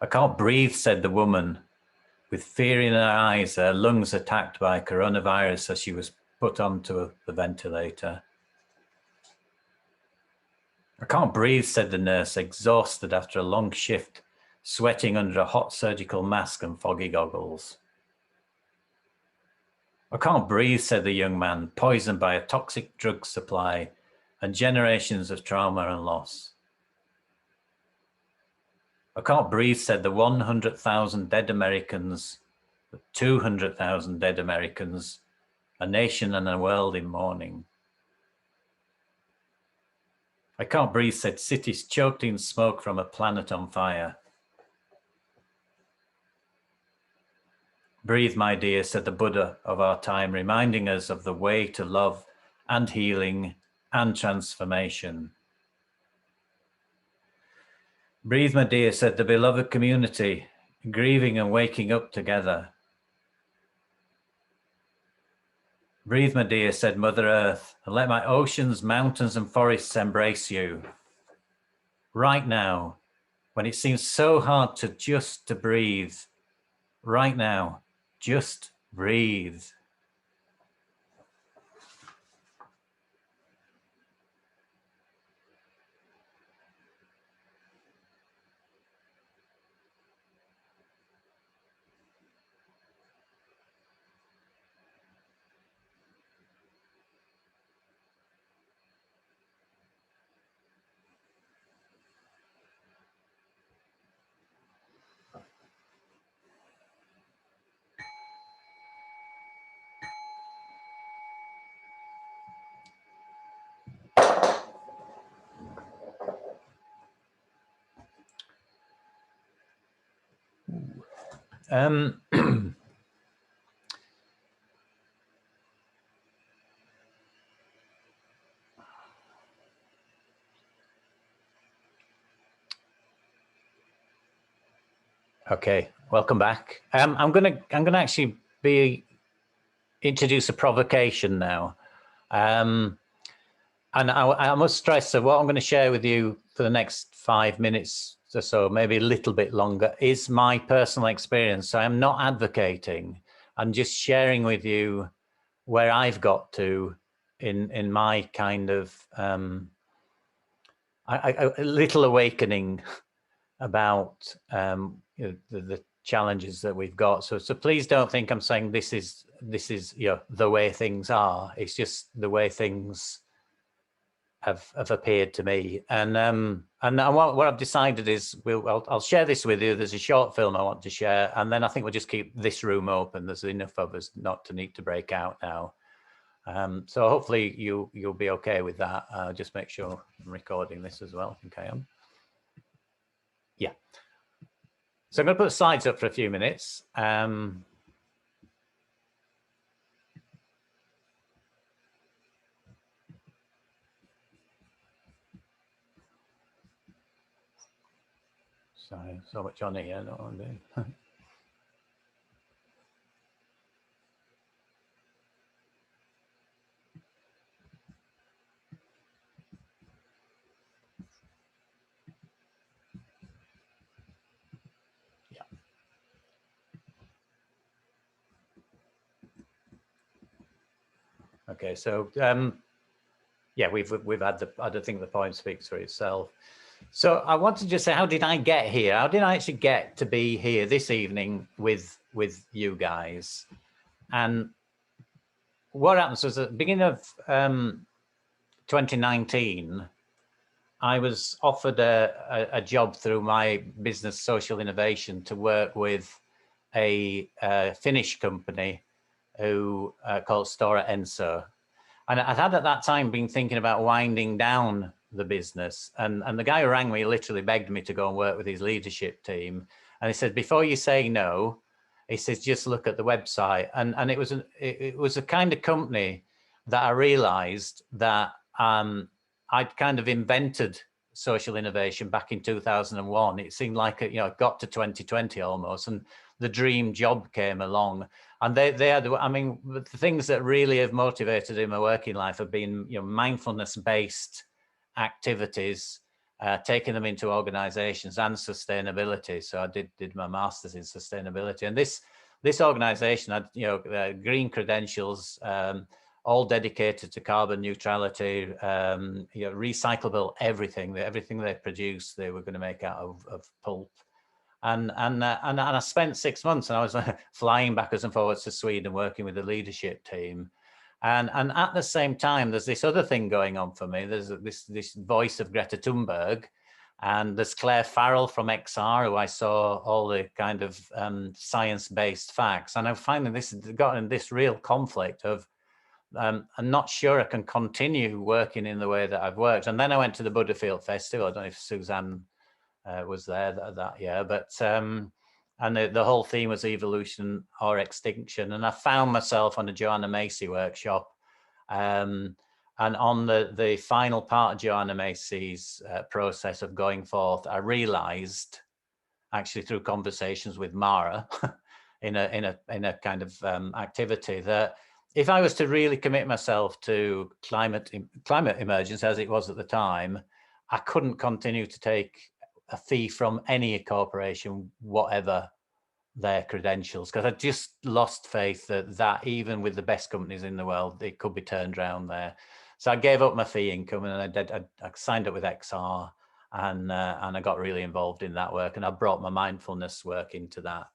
I can't breathe, said the woman, with fear in her eyes, her lungs attacked by coronavirus as she was put onto the ventilator. I can't breathe, said the nurse, exhausted after a long shift, sweating under a hot surgical mask and foggy goggles. I can't breathe, said the young man, poisoned by a toxic drug supply and generations of trauma and loss. I can't breathe, said the 100,000 dead Americans, the 200,000 dead Americans, a nation and a world in mourning. I can't breathe, said cities choked in smoke from a planet on fire. Breathe, my dear, said the Buddha of our time, reminding us of the way to love and healing and transformation. Breathe, my dear, said the beloved community, grieving and waking up together. Breathe, my dear, said Mother Earth, and let my oceans, mountains, and forests embrace you. Right now, when it seems so hard to breathe, right now, just breathe. Okay, welcome back. I'm gonna actually introduce a provocation now, and I must stress that what I'm going to share with you for the next 5 minutes or so, maybe a little bit longer, is my personal experience. So I'm not advocating. I'm just sharing with you where I've got to in my kind of a little awakening about the challenges that we've got. So please don't think I'm saying this is the way things are. It's just the way things have appeared to me. And what I've decided is I'll share this with you. There's a short film I want to share, and then I think we'll just keep this room open. There's enough of us not to need to break out now. So hopefully you'll be okay with that. Just make sure I'm recording this as well. Okay, yeah. So I'm going to put the slides up for a few minutes. Sorry, so much on here. Not on there. Okay, so yeah, we've had I don't think the point speaks for itself. So I want to just say, how did I get here? How did I actually get to be here this evening with you guys? And what happens was at the beginning of 2019, I was offered a job through my business Social Innovation to work with a Finnish company who called Stora Enso. And I had at that time been thinking about winding down the business. And the guy who rang me literally begged me to go and work with his leadership team. And he said, before you say no, he says, just look at the website. And it was a kind of company that I realized that I'd kind of invented social innovation back in 2001. It seemed like, it got to 2020 almost, and the dream job came along. And they had, I mean, the things that really have motivated in my working life have been, mindfulness-based activities, taking them into organizations, and sustainability. So I did my master's in sustainability. And this organization had, green credentials, all dedicated to carbon neutrality, recyclable everything. Everything they produced, they were going to make out of pulp. And I spent 6 months, and I was flying backwards and forwards to Sweden, working with the leadership team. And at the same time, there's this other thing going on for me. There's this voice of Greta Thunberg, and there's Claire Farrell from XR, who I saw all the kind of science-based facts. And I'm finding this got in this real conflict of, I'm not sure I can continue working in the way that I've worked. And then I went to the Butterfield Festival. I don't know if Suzanne was there that year, but and the whole theme was evolution or extinction. And I found myself on a Joanna Macy workshop, and on the final part of Joanna Macy's process of going forth, I realized, actually through conversations with Mara in a kind of activity, that if I was to really commit myself to climate emergence as it was at the time, I couldn't continue to take a fee from any corporation, whatever their credentials, because I just lost faith that even with the best companies in the world, it could be turned around there. So I gave up my fee income, and I signed up with XR, and I got really involved in that work, and I brought my mindfulness work into that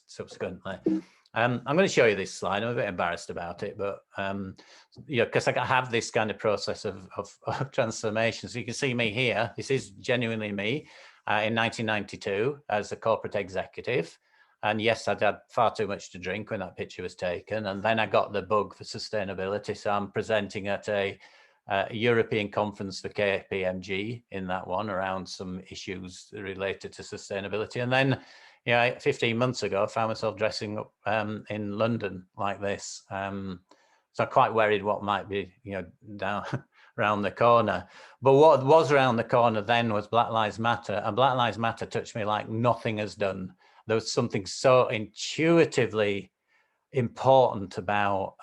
subsequently. I'm going to show you this slide. I'm a bit embarrassed about it, but because I have this kind of process of transformation. So you can see me here. This is genuinely me in 1992 as a corporate executive. And yes, I'd had far too much to drink when that picture was taken. And then I got the bug for sustainability. So I'm presenting at a European conference for KPMG in that one around some issues related to sustainability. And then 15 months ago, I found myself dressing up in London like this. So I'm quite worried what might be, down around the corner. But what was around the corner then was Black Lives Matter, and Black Lives Matter touched me like nothing has done. There was something so intuitively important about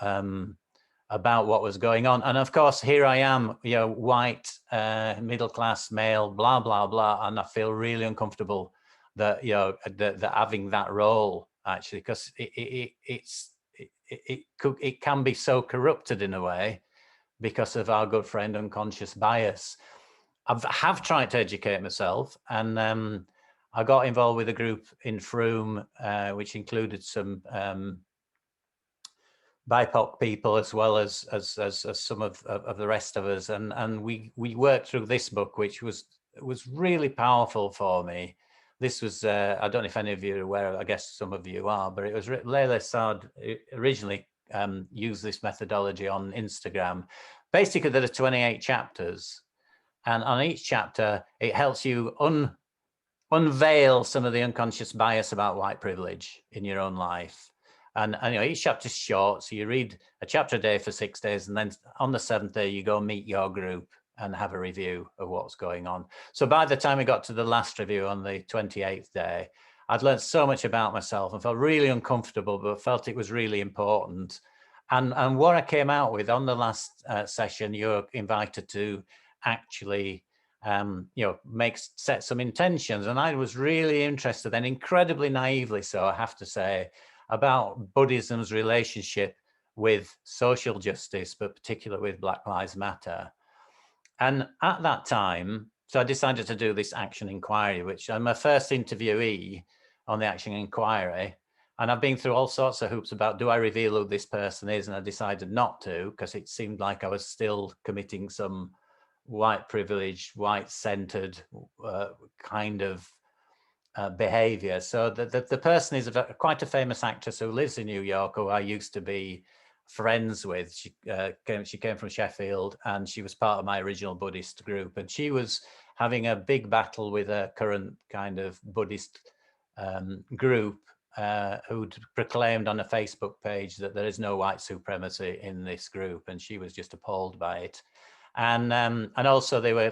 what was going on. And of course, here I am, white, middle-class male, blah, blah, blah, and I feel really uncomfortable that that having that role, actually, because it can be so corrupted in a way because of our good friend unconscious bias. I have tried to educate myself, and I got involved with a group in Frome, which included some BIPOC people as well as some of the rest of us, and we worked through this book, which was really powerful for me. This was, I don't know if any of you are aware, I guess some of you are, but it was Leila Saad originally used this methodology on Instagram. Basically, there are 28 chapters, and on each chapter, it helps you unveil some of the unconscious bias about white privilege in your own life. And each chapter is short, so you read a chapter a day for 6 days, and then on the 7th day, you go meet your group and have a review of what's going on. So by the time we got to the last review on the 28th day, I'd learned so much about myself and felt really uncomfortable, but felt it was really important. And what I came out with on the last session, you're invited to actually set some intentions. And I was really interested, and incredibly naively so, I have to say, about Buddhism's relationship with social justice, but particularly with Black Lives Matter. And at that time, So I decided to do this action inquiry, which I'm my first interviewee on the action inquiry. And I've been through all sorts of hoops about, do I reveal who this person is? And I decided not to, because it seemed like I was still committing some white privileged, white centered kind of behavior. So the person is quite a famous actress who lives in New York, who I used to be friends with. She came from Sheffield, and she was part of my original Buddhist group, and she was having a big battle with a current kind of Buddhist group who'd proclaimed on a Facebook page that there is no white supremacy in this group, and she was just appalled by it. And also they were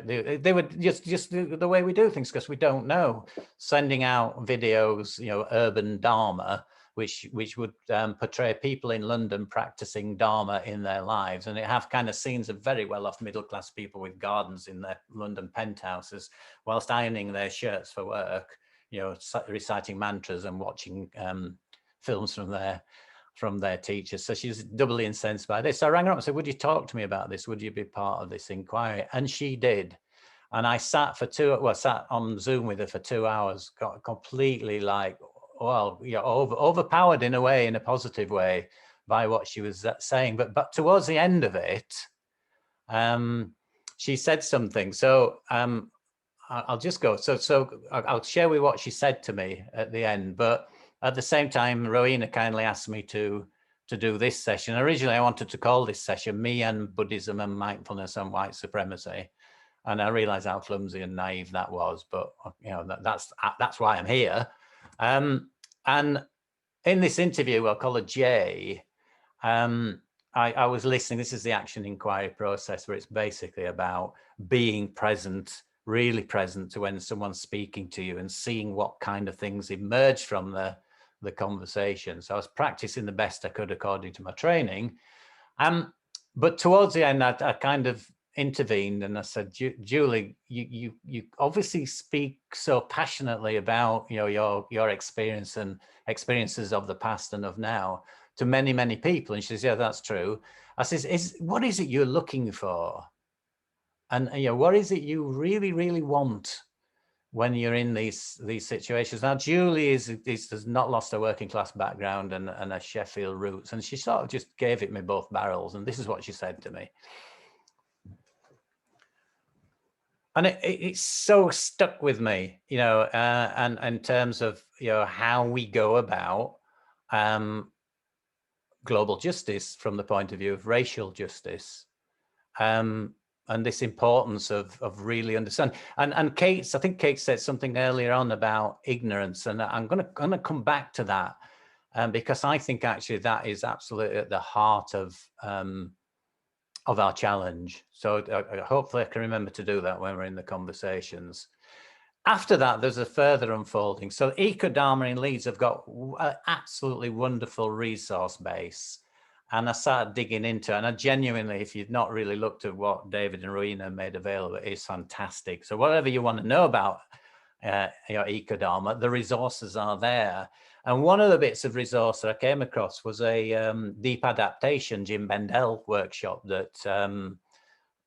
just the way we do things, because we don't know, sending out videos, urban Dharma, which would portray people in London practicing Dharma in their lives, and it have kind of scenes of very well-off middle-class people with gardens in their London penthouses whilst ironing their shirts for work, reciting mantras and watching films from their teachers. So she's doubly incensed by this. So I rang her up and said, would you talk to me about this? Would you be part of this inquiry? And she did. And I sat sat on Zoom with her for 2 hours, got completely overpowered in a way, in a positive way, by what she was saying. But towards the end of it, she said something. So I'll just go. So I'll share with what she said to me at the end. But at the same time, Rowena kindly asked me to do this session. Originally, I wanted to call this session "Me and Buddhism and Mindfulness and White Supremacy," and I realized how clumsy and naive that was. But that's why I'm here. And in this interview, I'll call it Jay. I was listening. This is the action inquiry process, where it's basically about being present, really present to when someone's speaking to you, and seeing what kind of things emerge from the conversation. So I was practicing the best I could according to my training. But towards the end, I kind of intervened and I said, Julie, you obviously speak so passionately about your experience and experiences of the past and of now to many, many people. And she says, yeah, that's true. I says, what is it you're looking for? And what is it you really, really want when you're in these situations? Now, Julie has not lost her working class background and her Sheffield roots, and she sort of just gave it me both barrels. And this is what she said to me. And it's so stuck with me, and in terms of, how we go about global justice from the point of view of racial justice. And this importance of really understanding. And I think Kate said something earlier on about ignorance, and I'm gonna come back to that, because I think actually that is absolutely at the heart of our challenge. So hopefully I can remember to do that when we're in the conversations. After that, there's a further unfolding. So Ecodharma in Leeds have got an absolutely wonderful resource base. And I started digging into it, and I genuinely, if you've not really looked at what David and Rowena made available, it's fantastic. So whatever you want to know about Ecodharma, the resources are there. And one of the bits of resource that I came across was a deep adaptation Jim Bendell workshop that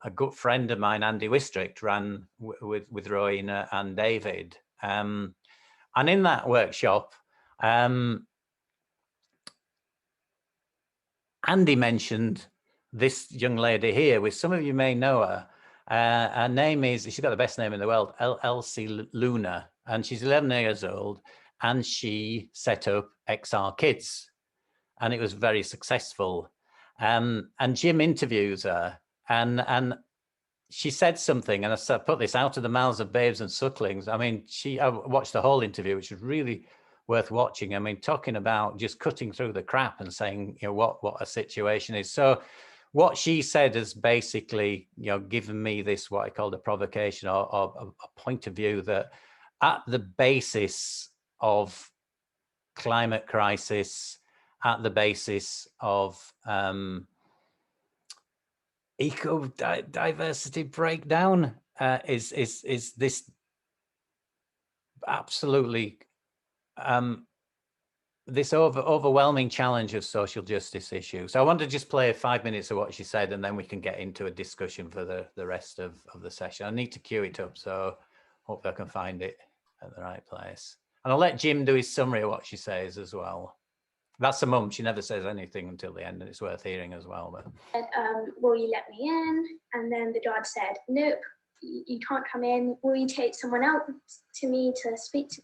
a good friend of mine, Andy Wistrick, ran with Rowena and David. And in that workshop, Andy mentioned this young lady here, which some of you may know her. Her name is, she's got the best name in the world, Elsie Luna, and she's 11 years old, and she set up XR Kids, and it was very successful. And Jim interviews her, and she said something, and I put this out of the mouths of babes and sucklings. I mean, I watched the whole interview, which was really worth watching. I mean, talking about just cutting through the crap and saying, what a situation is. So what she said has basically, given me this, what I called a provocation or a point of view that at the basis of climate crisis, at the basis of eco-diversity breakdown is this absolutely this overwhelming challenge of social justice issues. So I want to just play 5 minutes of what she said, and then we can get into a discussion for the rest of the session. I need to cue it up, so hopefully I can find it at the right place. And I'll let Jim do his summary of what she says as well. That's the mum. She never says anything until the end, and it's worth hearing as well. But will you let me in? And then the dad said, nope, you can't come in. Will you take someone else to me to speak to?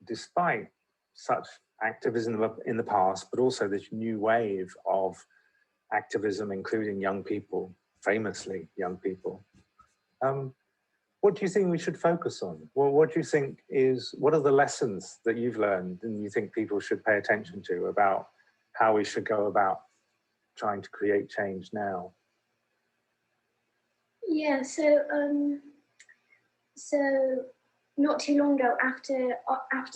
Despite such activism in the past, but also this new wave of activism, including young people, famously young people, what do you think we should focus on? Well, what do you think what are the lessons that you've learned and you think people should pay attention to about how we should go about trying to create change now? Yeah, so not too long ago, after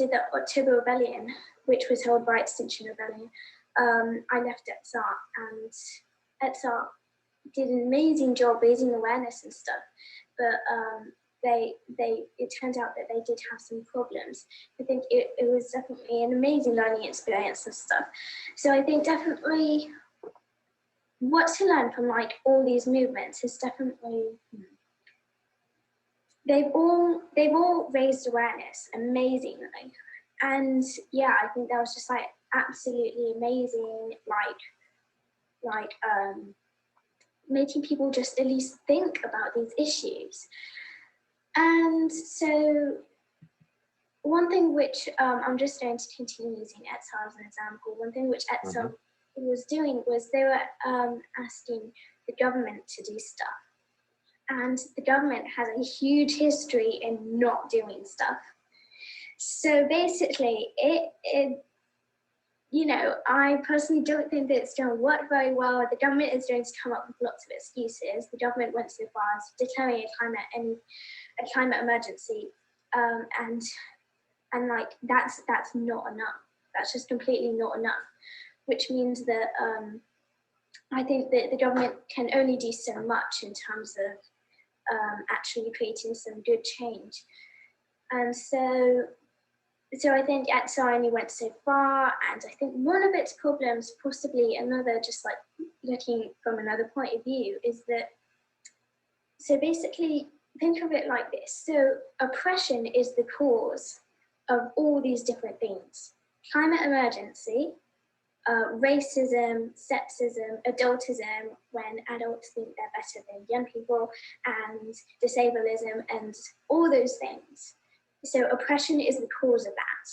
the October Rebellion, which was held by Extinction Rebellion, I left ETSA, and ETSA did an amazing job raising awareness and stuff, but it turned out that they did have some problems. I think it was definitely an amazing learning experience and stuff. So I think definitely what to learn from like all these movements is definitely they've all raised awareness amazingly, and yeah, I think that was just like absolutely amazing, like making people just at least think about these issues. And so one thing which I'm just going to continue using ETSA as an example, one thing which ETSA was doing was they were asking the government to do stuff. And the government has a huge history in not doing stuff. So basically, you know, I personally don't think that it's going to work very well. The government is going to come up with lots of excuses. The government went so far as declaring a climate emergency, and like that's not enough. That's just completely not enough. Which means that I think that the government can only do so much in terms of actually creating some good change. And so I think ETSA only went so far, and I think one of its problems, possibly another, just like looking from another point of view, is that, so basically think of it like this. So oppression is the cause of all these different things. Climate emergency, racism, sexism, adultism, when adults think they're better than young people, and disableism, and all those things. So oppression is the cause of that.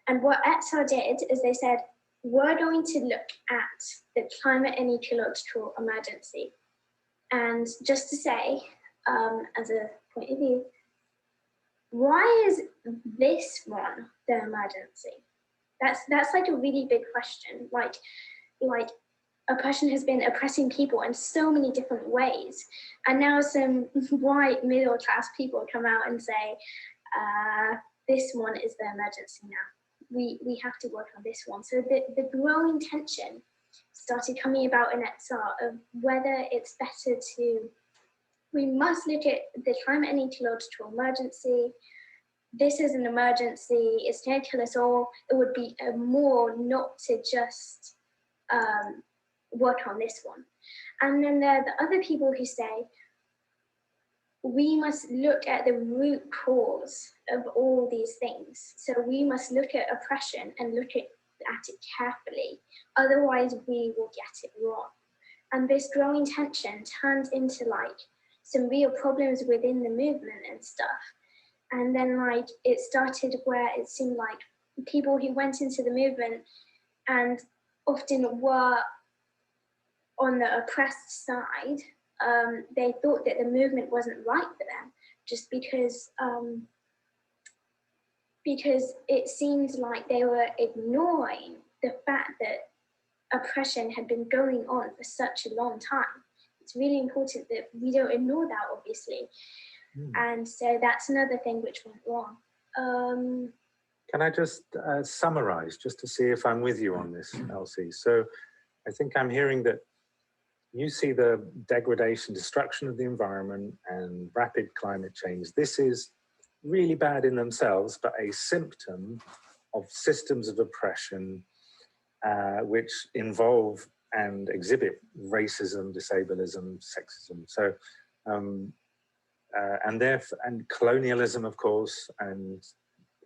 And what ETSA did is they said, we're going to look at the climate and ecological emergency. And just to say, as a point of view, why is this one the emergency? That's like a really big question. Like oppression has been oppressing people in so many different ways. And now some white middle class people come out and say, this one is the emergency now. We have to work on this one. So the growing tension started coming about in ETSA of whether it's better we must look at the climate and ecological emergency. This is an emergency, it's going to kill us all. It would be more not to just work on this one. And then there are the other people who say, we must look at the root cause of all these things. So we must look at oppression and look at it carefully. Otherwise, we will get it wrong. And this growing tension turned into like some real problems within the movement and stuff. And then like it started where it seemed like people who went into the movement and often were on the oppressed side, they thought that the movement wasn't right for them, just because it seemed like they were ignoring the fact that oppression had been going on for such a long time. It's really important that we don't ignore that, obviously. And so that's another thing which went wrong. Can I just summarize, just to see if I'm with you on this, Elsie? So I think I'm hearing that you see the degradation, destruction of the environment and rapid climate change. This is really bad in themselves, but a symptom of systems of oppression which involve and exhibit racism, disableism, sexism. So, and colonialism, of course, and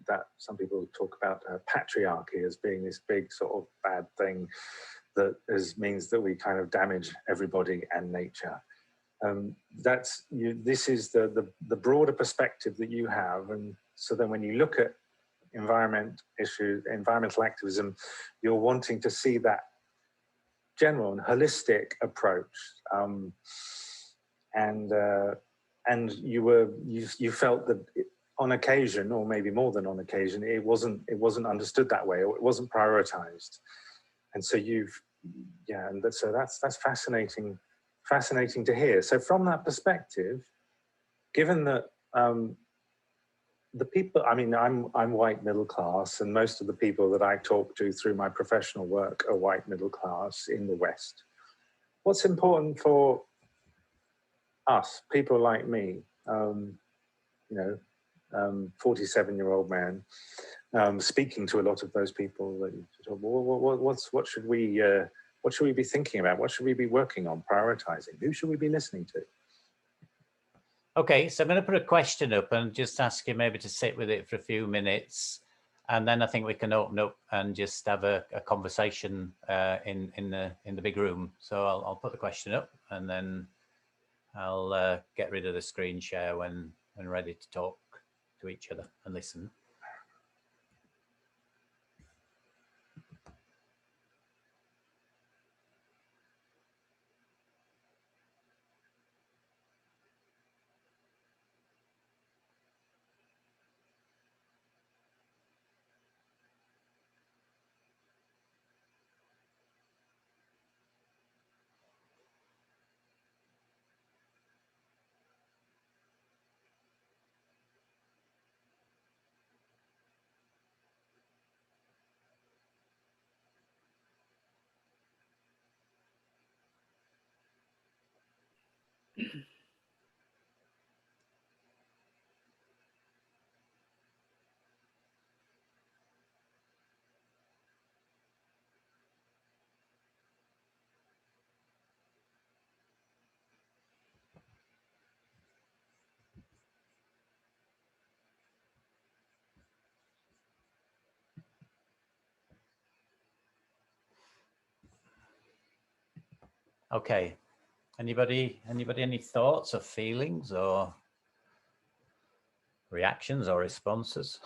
that some people talk about patriarchy as being this big sort of bad thing that means that we kind of damage everybody and nature. This is the broader perspective that you have, and so then when you look at environmental activism, you're wanting to see that general and holistic approach, and you felt that on occasion, or maybe more than on occasion, it wasn't understood that way, or it wasn't prioritized, and so so that's fascinating to hear. So from that perspective, given that the people, I mean, I'm white middle class, and most of the people that I talk to through my professional work are white middle class in the West. What's important for us, people like me, 47-year-old man, speaking to a lot of those people, what should we be thinking about? What should we be working on, prioritizing? Who should we be listening to? Okay, so I'm going to put a question up and just ask you maybe to sit with it for a few minutes, and then I think we can open up and just have a conversation in the big room. So I'll put the question up, and then I'll get rid of the screen share when ready to talk to each other and listen. Okay, anybody any thoughts or feelings or reactions or responses?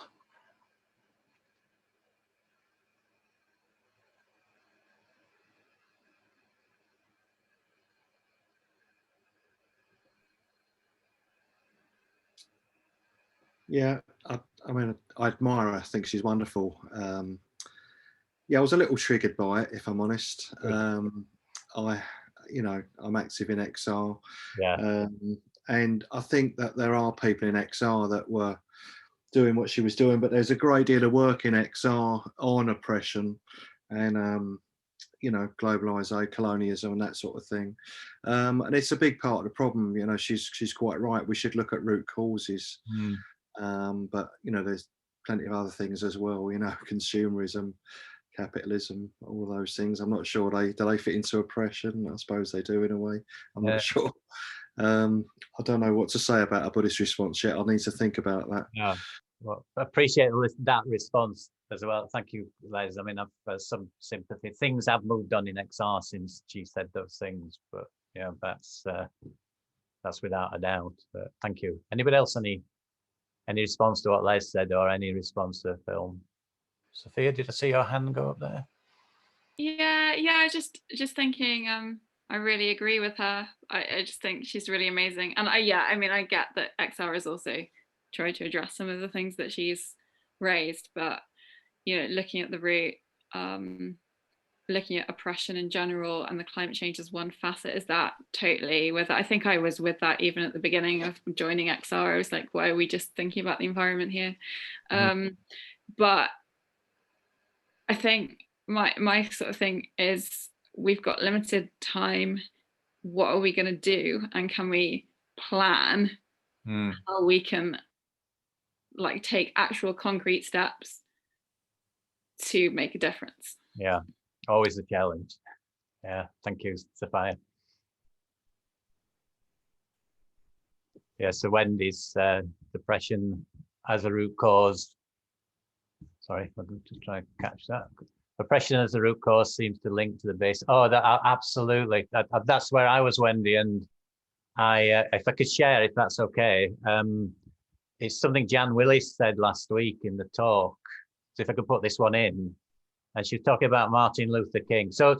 Yeah, I mean, I admire her. I think she's wonderful. Yeah, I was a little triggered by it, if I'm honest. I'm active in XR, and I think that there are people in XR that were doing what she was doing, but there's a great deal of work in XR on oppression and globalization, colonialism, and that sort of thing. And it's a big part of the problem. She's quite right. We should look at root causes. But there's plenty of other things as well. Consumerism, capitalism, all of those things. I'm not sure do they fit into oppression. I suppose they do in a way. I'm not sure. I don't know what to say about a Buddhist response yet. I'll need to think about that. Yeah, well, I appreciate that response as well. Thank you, Les. I mean, I've some sympathy. Things have moved on in XR since she said those things, but yeah, that's without a doubt. But thank you. Anybody else any response to what Les said, or any response to the film? Sophia, did I see your hand go up there? Yeah, just thinking, I really agree with her. I just think she's really amazing. And I get that XR is also trying to address some of the things that she's raised, but looking at the root, looking at oppression in general and the climate change as one facet, is that totally with it. I think I was with that even at the beginning of joining XR. I was like, why are we just thinking about the environment here? But I think my sort of thing is, we've got limited time. What are we going to do? And can we plan how we can like take actual concrete steps to make a difference. Yeah, always a challenge. Yeah, thank you, Sophia. Yeah, so Wendy's depression as a root cause. Sorry, I'm just trying to catch that. Depression as a root cause seems to link to the base. Oh, that absolutely. That's where I was, Wendy, and I, if I could share, if that's okay, it's something Jan Willis said last week in the talk. So if I could put this one in, and she was talking about Martin Luther King. So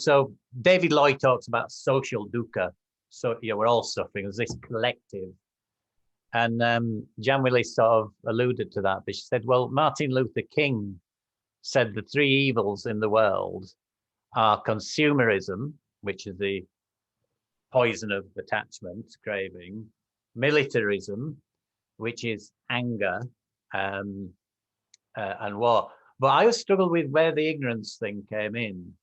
David Lloyd talks about social dukkha. So we're all suffering. There's this collective. And Jan Willis sort of alluded to that, but she said, well, Martin Luther King said the three evils in the world are consumerism, which is the poison of attachment, craving, militarism, which is anger, and war. But I always struggled with where the ignorance thing came in,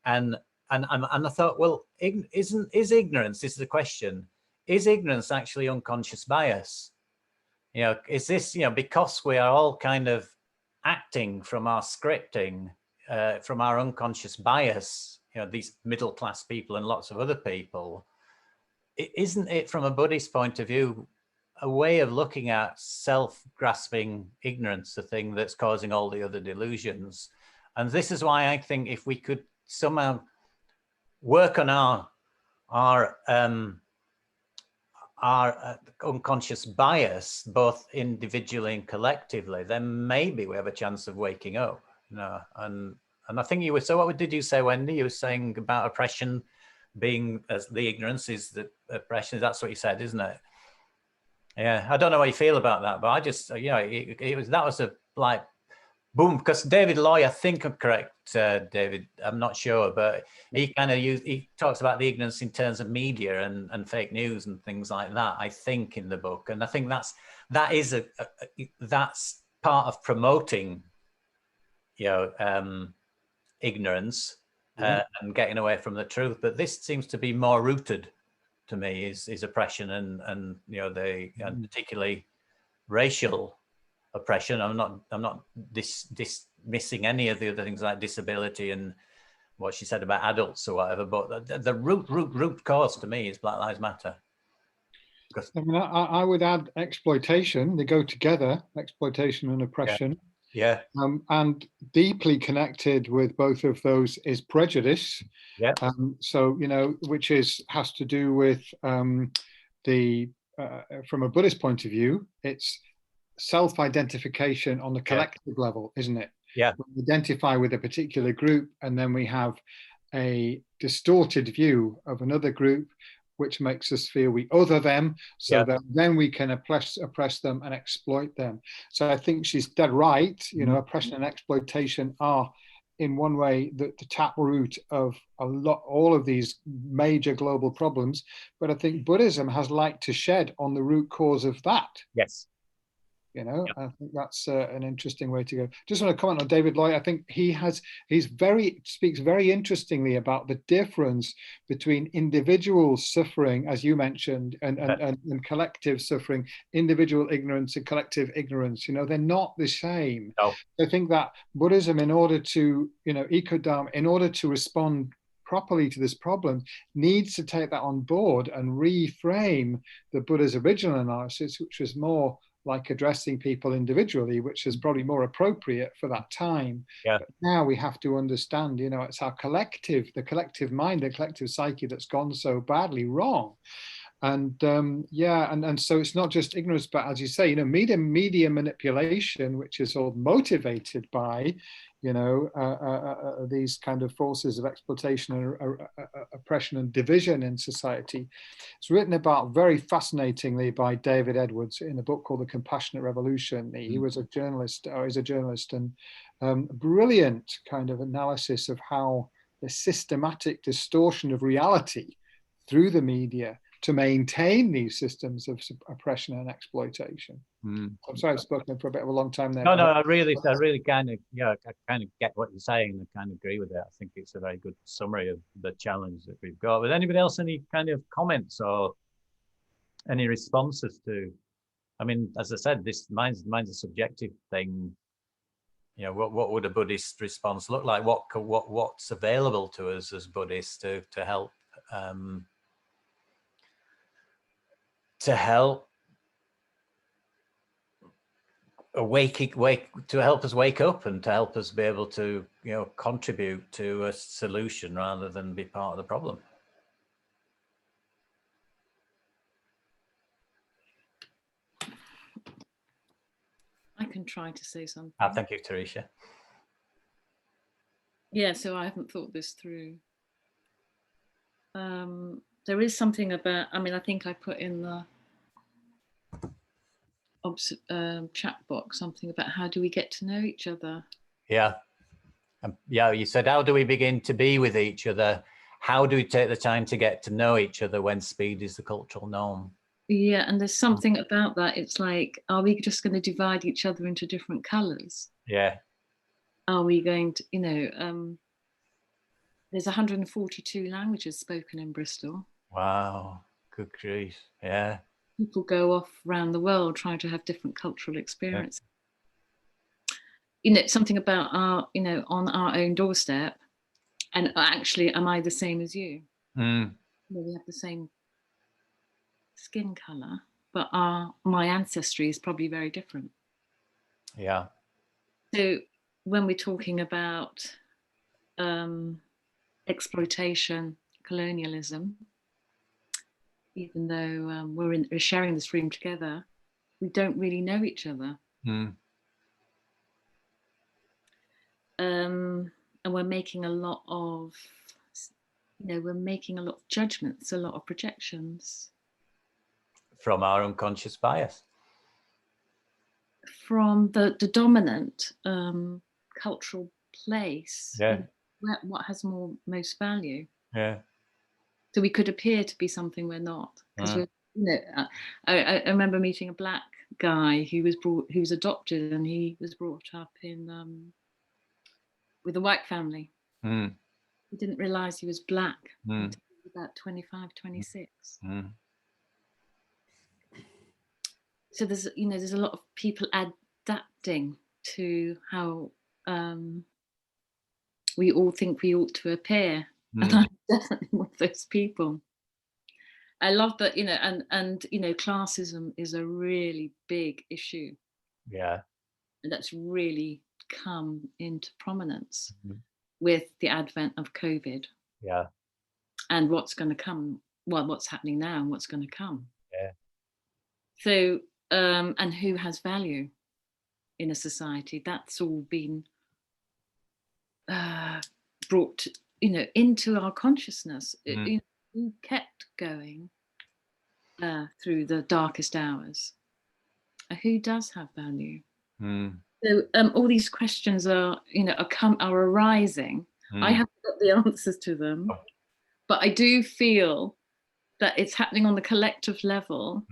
and I thought, well, is ignorance? This is the question. Is ignorance actually unconscious bias? Is this, because we are all kind of acting from our scripting, from our unconscious bias, these middle-class people and lots of other people, isn't it, from a Buddhist point of view, a way of looking at self-grasping ignorance, the thing that's causing all the other delusions? And this is why I think if we could somehow work on our unconscious bias, both individually and collectively, then maybe we have a chance of waking up. And I think you were, so what did you say, Wendy? You were saying about oppression being, as the ignorance is the oppression. That's what you said, isn't it? Yeah, I don't know how you feel about that, but I just, that was a like boom, because David Loy, I think I'm correct, David, I'm not sure, but he kind of he talks about the ignorance in terms of media and fake news and things like that, I think, in the book. And I think that's part of promoting, ignorance and getting away from the truth. But this seems to be more rooted to me, is oppression and and particularly racial oppression. I'm not dismissing any of the other things like disability and what she said about adults or whatever, but the root cause to me is Black Lives Matter. I mean, I would add exploitation. They go together, exploitation and oppression. Yeah. And deeply connected with both of those is prejudice. Yeah. So, which has to do with from a Buddhist point of view, it's self-identification on the collective level, isn't it? Yeah. We identify with a particular group, and then we have a distorted view of another group, which makes us feel we other them, so that then we can oppress them and exploit them. So I think she's dead right. Oppression and exploitation are, in one way, the taproot of all of these major global problems. But I think Buddhism has light to shed on the root cause of that. Yes. I think that's an interesting way to go. Just want to comment on David Lloyd. I think he speaks very interestingly about the difference between individual suffering, as you mentioned, and collective suffering, individual ignorance and collective ignorance. They're not the same. No. I think that Buddhism, in order to, Ecodharma, in order to respond properly to this problem, needs to take that on board and reframe the Buddha's original analysis, which was more like addressing people individually, which is probably more appropriate for that time. Yeah. But now we have to understand, it's our the collective mind, the collective psyche that's gone so badly wrong. And and so it's not just ignorance, but as you say, media manipulation, which is all motivated by, these kind of forces of exploitation and oppression and division in society. It's written about very fascinatingly by David Edwards in a book called The Compassionate Revolution. He was a journalist, or is a journalist, and brilliant kind of analysis of how the systematic distortion of reality through the media to maintain these systems of oppression and exploitation. I'm sorry, I've spoken for a bit of a long time there. No, I really kind of, I kind of get what you're saying and kind of agree with it. I think it's a very good summary of the challenge that we've got. But anybody else, any kind of comments or any responses to I mean, as I said, mine's a subjective thing. You know, what would a Buddhist response look like? What's available to us as Buddhists to help to help us wake up and to help us be able to, you know, contribute to a solution rather than be part of the problem. I can try to say something. Thank you, Teresa. Yeah, so I haven't thought this through. There is something about, I mean, I think I put in the chat box something about how do we get to know each other? Yeah. Yeah, you said, how do we begin to be with each other? How do we take the time to get to know each other when speed is the cultural norm? Yeah, and there's something about that. It's like, are we just going to divide each other into different colors? Yeah. Are we going to, you know, there's 142 languages spoken in Bristol. Wow, good grief. Yeah. People go off around the world trying to have different cultural experiences. Yeah. You know, something about our, you know, on our own doorstep. And actually, am I the same as you? Mm. You know, we have the same skin color, but my ancestry is probably very different. Yeah. So when we're talking about exploitation, colonialism, even though we're sharing this room together, we don't really know each other. Mm. And we're making a lot of, you know, we're making a lot of judgments, a lot of projections. From our unconscious bias. From the dominant cultural place. Yeah. What has most value. Yeah. So we could appear to be something we're not. Because we're, you know, I remember meeting a black guy who was adopted, and he was brought up in with a white family. Mm. He didn't realize he was black until he was about 25, 26. Mm. So there's, you know, there's a lot of people adapting to how we all think we ought to appear. And I'm definitely one of those people. I love that, you know, and you know, classism is a really big issue. Yeah. And that's really come into prominence with the advent of COVID. Yeah. And what's going to come, well, what's happening now and what's going to come. Yeah. So, and who has value in a society? That's all been brought, you know, into our consciousness. It kept going through the darkest hours. Who does have value? So all these questions are, you know, are arising. I haven't got the answers to them, but I do feel that it's happening on the collective level.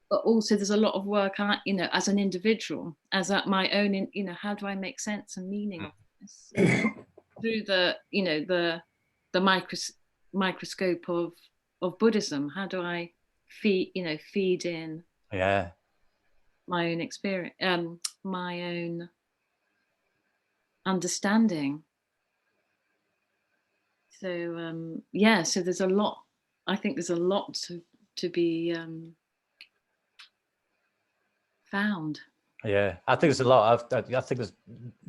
But also there's a lot of work, you know, as an individual, as at my own, you know, how do I make sense and meaning of this through the, you know, the microscope of Buddhism? How do I feed in my own experience, my own understanding? So yeah, so there's a lot. I think there's a lot to be found. Yeah, I think there's a lot. I think there's,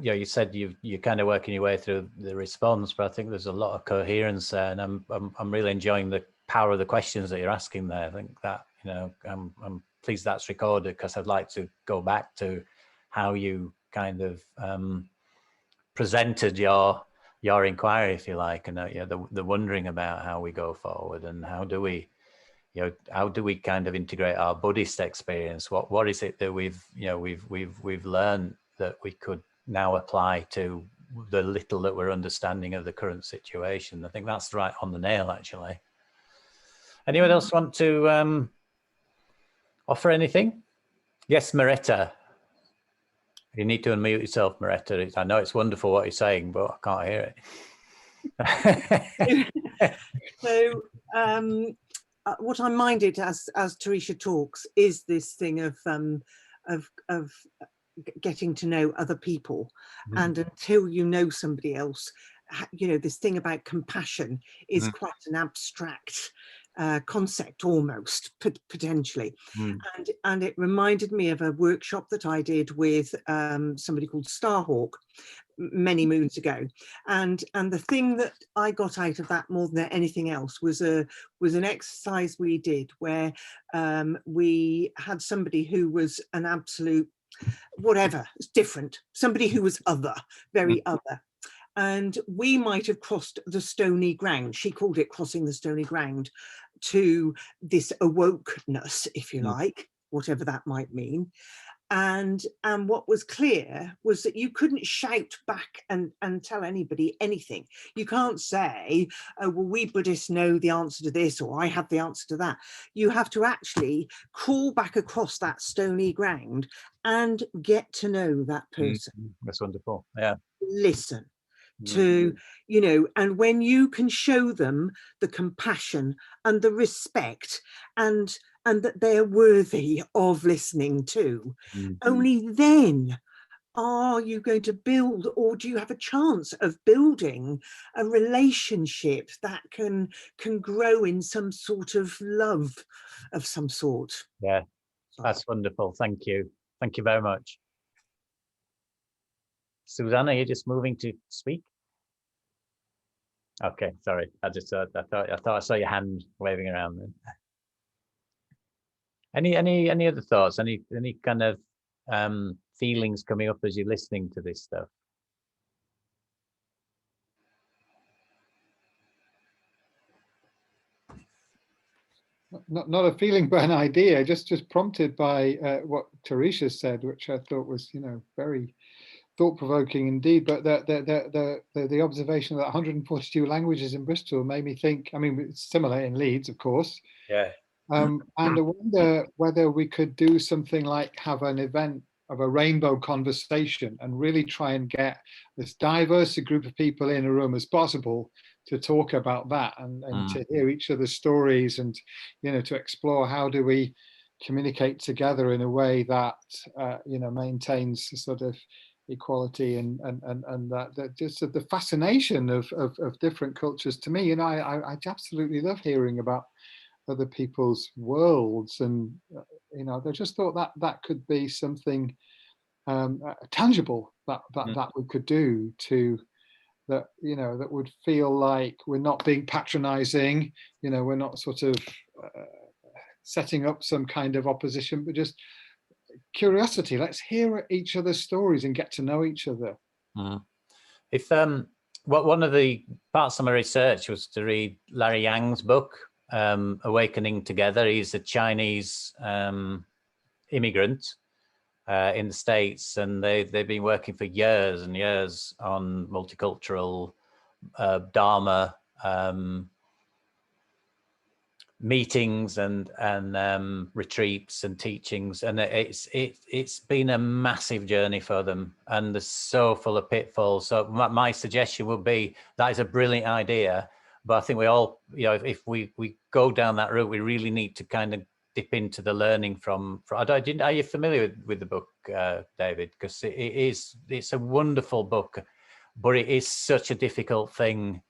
you know, you said you're kind of working your way through the response, but I think there's a lot of coherence there, and I'm really enjoying the power of the questions that you're asking there. I think that, you know, I'm pleased that's recorded, because I'd like to go back to how you kind of presented your inquiry, if you like, and you know, the wondering about how we go forward and how do we, you know, how do we kind of integrate our Buddhist experience? What is it that we've learned that we could now apply to the little that we're understanding of the current situation? I think that's right on the nail, actually. Anyone else want to offer anything? Yes, Maretta. You need to unmute yourself, Maretta. I know it's wonderful what you're saying, but I can't hear it. So what I'm minded as Teresa talks is this thing of getting to know other people, and until you know somebody else, you know, this thing about compassion is quite an abstract concept, almost potentially. And it reminded me of a workshop that I did with somebody called Starhawk many moons ago, and the thing that I got out of that more than anything else was an exercise we did where we had somebody who was an absolute whatever, different, somebody who was other, very other, and we might have crossed the stony ground. She called it crossing the stony ground to this awokeness, if you like, whatever that might mean. And what was clear was that you couldn't shout back and tell anybody anything. You can't say, oh, well, we Buddhists know the answer to this, or I have the answer to that. You have to actually crawl back across that stony ground and get to know that person. That's wonderful. Yeah. Listen to, you know, and when you can show them the compassion and the respect and that they're worthy of listening to, only then are you going to build, or do you have a chance of building a relationship that can grow in some sort of love of some sort. Yeah, that's wonderful. Thank you. Thank you very much. Susanna, you're just moving to speak? Okay, sorry. I thought I saw your hand waving around then. Any other thoughts? Any kind of feelings coming up as you're listening to this stuff? Not a feeling, but an idea. Just prompted by what Teresa said, which I thought was, you know, very thought-provoking indeed. But the observation that 142 languages in Bristol made me think. I mean, it's similar in Leeds, of course. Yeah. And I wonder whether we could do something like have an event of a rainbow conversation and really try and get as diverse a group of people in a room as possible to talk about that and to hear each other's stories and, you know, to explore how do we communicate together in a way that, you know, maintains sort of equality and that just the fascination of different cultures. To me, you know, I absolutely love hearing about other people's worlds, and you know, I just thought that could be something tangible that we could do to that, you know, that would feel like we're not being patronizing, you know, we're not sort of setting up some kind of opposition, but just curiosity. Let's hear each other's stories and get to know each other. If one of the parts of my research was to read Larry Yang's book, Awakening Together. He's a Chinese immigrant in the States, and they've been working for years and years on multicultural Dharma meetings and retreats and teachings, and it's been a massive journey for them, and they're so full of pitfalls. So my suggestion would be that is a brilliant idea. But I think we all, you know, if we go down that route, we really need to kind of dip into the learning from. Are you familiar with the book, David? Because it's a wonderful book, but it is such a difficult thing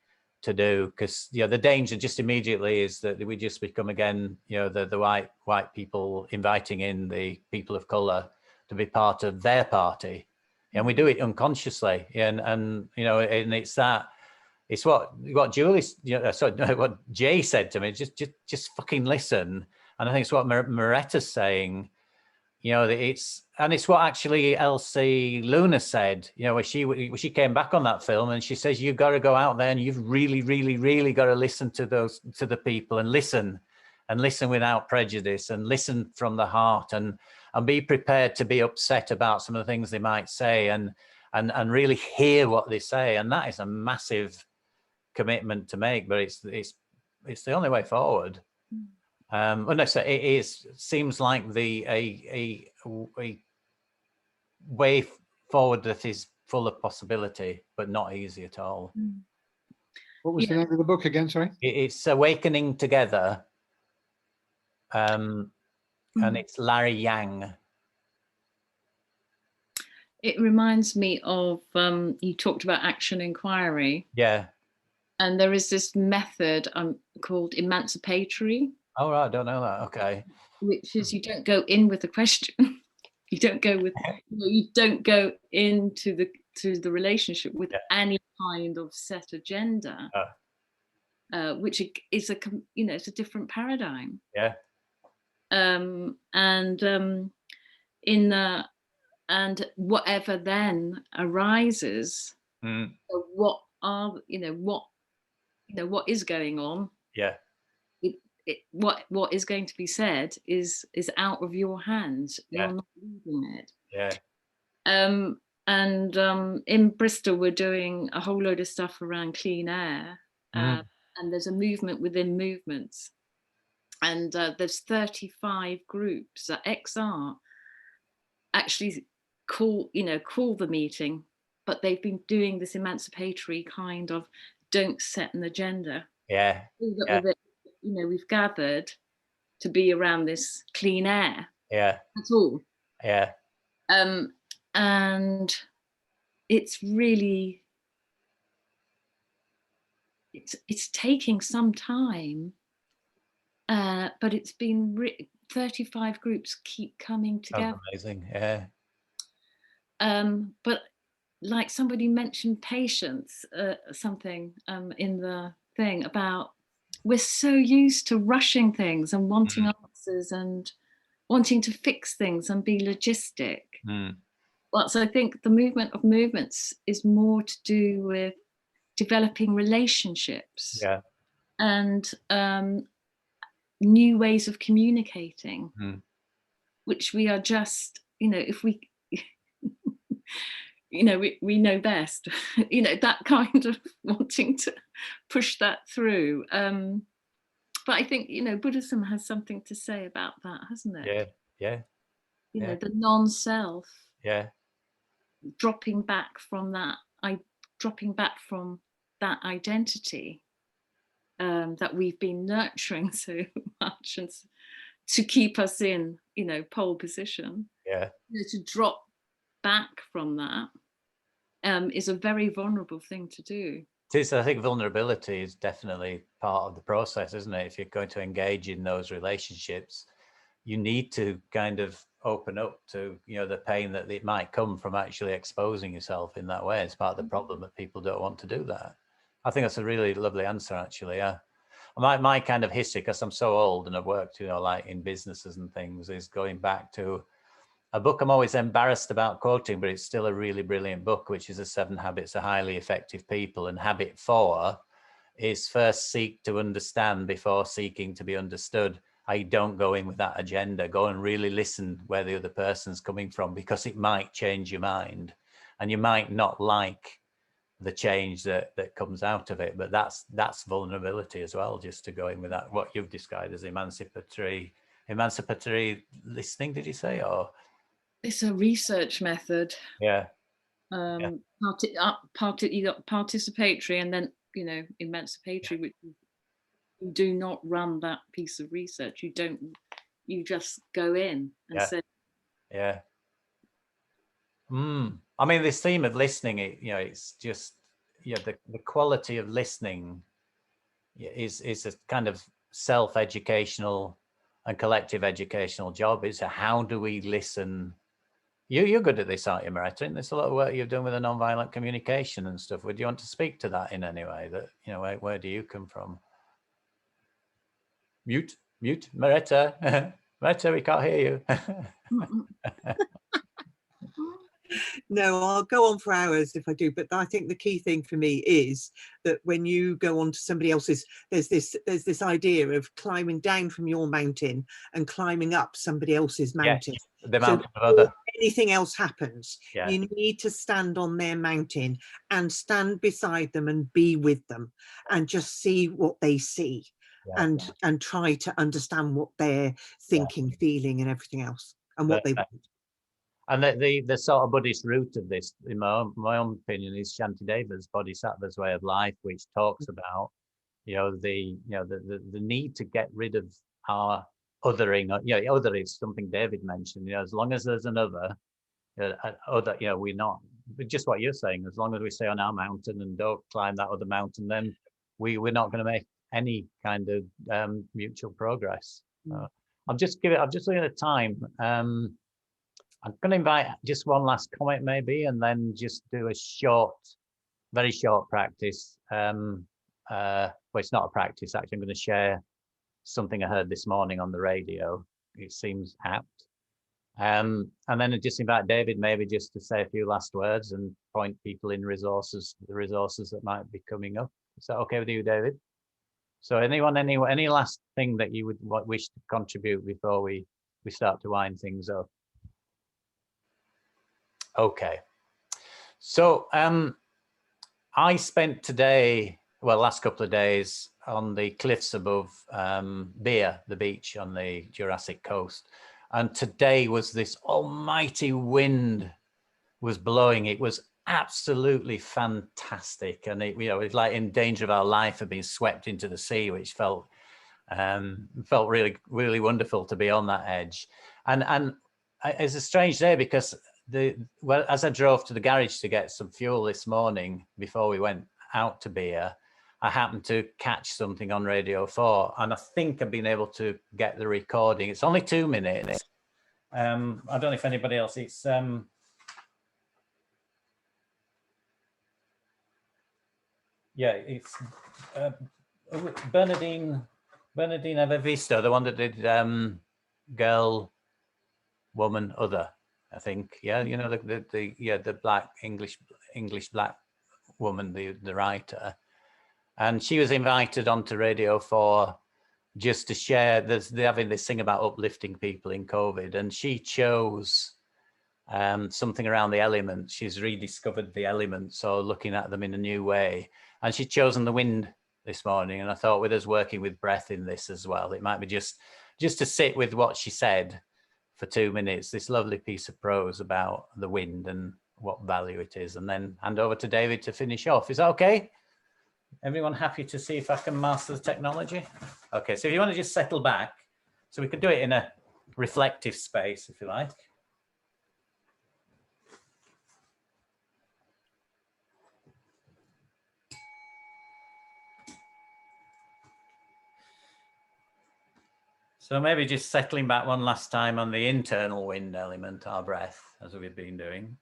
to do, because, you know, the danger just immediately is that we just become again, you know, the white people inviting in the people of color to be part of their party, and we do it unconsciously, and you know, and it's what Julie, you know, sorry, what Jay said to me, just fucking listen. And I think it's what Moretta's saying, you know, it's what actually Elsie Luna said, you know, when she came back on that film, and she says, you've got to go out there and you've really, really, really got to listen to the people, and listen without prejudice, and listen from the heart, and be prepared to be upset about some of the things they might say, and really hear what they say. And that is a massive commitment to make, but it's the only way forward. Well, no, so it seems like a way forward that is full of possibility, but not easy at all. What was the name of the book again? Sorry. It's Awakening Together. and it's Larry Yang. It reminds me of, you talked about action inquiry. Yeah. And there is this method called emancipatory. Oh, right, I don't know that. Okay. Which is you don't go in with a question. You don't go with, you don't go into the relationship with any kind of set agenda, which is it's a different paradigm. Yeah. And whatever then arises, what is going on? Yeah. What is going to be said is out of your hands. You're not leading it. Yeah. In Bristol, we're doing a whole load of stuff around clean air, and there's a movement within movements, and there's 35 groups that XR actually call the meeting, but they've been doing this emancipatory kind of don't set an agenda. Yeah. We've gathered to be around this clean air. Yeah. That's all. Yeah. And it's really, it's taking some time, but it's been 35 groups keep coming together. That's amazing. Yeah. But like somebody mentioned patience, something in the thing about, we're so used to rushing things and wanting answers and wanting to fix things and be logistic. Well, so I think the movement of movements is more to do with developing relationships and new ways of communicating, which we are just, if we, we know best, that kind of wanting to push that through. But I think, Buddhism has something to say about that, hasn't it? Yeah. The non-self. Yeah. Dropping back from that identity that we've been nurturing so much, and to keep us in, pole position. Yeah. To drop back from that is a very vulnerable thing to do. It is. I think vulnerability is definitely part of the process, isn't it? If you're going to engage in those relationships, you need to kind of open up to, the pain that it might come from actually exposing yourself in that way. It's part of the problem that people don't want to do that. I think that's a really lovely answer, actually. Yeah. My kind of history, because I'm so old and I've worked, like in businesses and things, is going back to a book I'm always embarrassed about quoting, but it's still a really brilliant book, which is The 7 Habits of Highly Effective People. And habit 4 is first seek to understand before seeking to be understood. I don't go in with that agenda. Go and really listen where the other person's coming from, because it might change your mind and you might not like the change that comes out of it. But that's vulnerability as well, just to go in with that, what you've described as emancipatory listening, did you say? Or it's a research method. Yeah. You got participatory and then, emancipatory, which you do not run that piece of research. You just go in and say. Yeah. I mean, this theme of listening, it's just, the quality of listening is a kind of self-educational and collective educational job. Is how do we listen? You're good at this, aren't you, Maretta? There's a lot of work you've done with the nonviolent communication and stuff. Would you want to speak to that in any way? That, where do you come from? Mute, Maretta. Maretta, we can't hear you. No, I'll go on for hours if I do, but I think the key thing for me is that when you go on to somebody else's, there's this idea of climbing down from your mountain and climbing up somebody else's mountain. Yes, the mountain of other. Anything else happens, you need to stand on their mountain and stand beside them and be with them and just see what they see and try to understand what they're thinking, feeling and everything else and what they want. And the sort of Buddhist root of this, in my own opinion, is Shantideva's Bodhisattva's way of life, which talks about, the need to get rid of our othering. Other is something David mentioned. As long as there's another, other, we're not. But just what you're saying. As long as we stay on our mountain and don't climb that other mountain, then we're not going to make any kind of mutual progress. I'm just looking at time. I'm going to invite just one last comment maybe, and then just do a very short practice. Well, it's not a practice actually. I'm going to share something I heard this morning on the radio. It seems apt. And then I just invite David maybe just to say a few last words and point people in the resources that might be coming up. Is that okay with you, David? So anyone, any last thing that you would wish to contribute before we start to wind things up? Okay. So I spent last couple of days on the cliffs above Beer, the beach on the Jurassic coast. And today was this almighty wind was blowing. It was absolutely fantastic. And it was like in danger of our life of being swept into the sea, which felt really, really wonderful to be on that edge. And it's a strange day because as I drove to the garage to get some fuel this morning before we went out to Beer, I happened to catch something on Radio 4, and I think I've been able to get the recording. It's only 2 minutes. I don't know if anybody else. It's it's Bernadine Evavisto, the one that did Girl, Woman, Other. I think, the black English black woman, the writer. And she was invited onto Radio 4 just to share. They're having this thing about uplifting people in COVID, and she chose something around the elements. She's rediscovered the elements, or looking at them in a new way. And she'd chosen the wind this morning. And I thought, with us working with breath in this as well, it might be just to sit with what she said for 2 minutes, this lovely piece of prose about the wind and what value it is, and then hand over to David to finish off. Is that okay? Everyone happy to see if I can master the technology? Okay, so if you want to just settle back, so we could do it in a reflective space, if you like. So maybe just settling back one last time on the internal wind element, our breath, as we've been doing.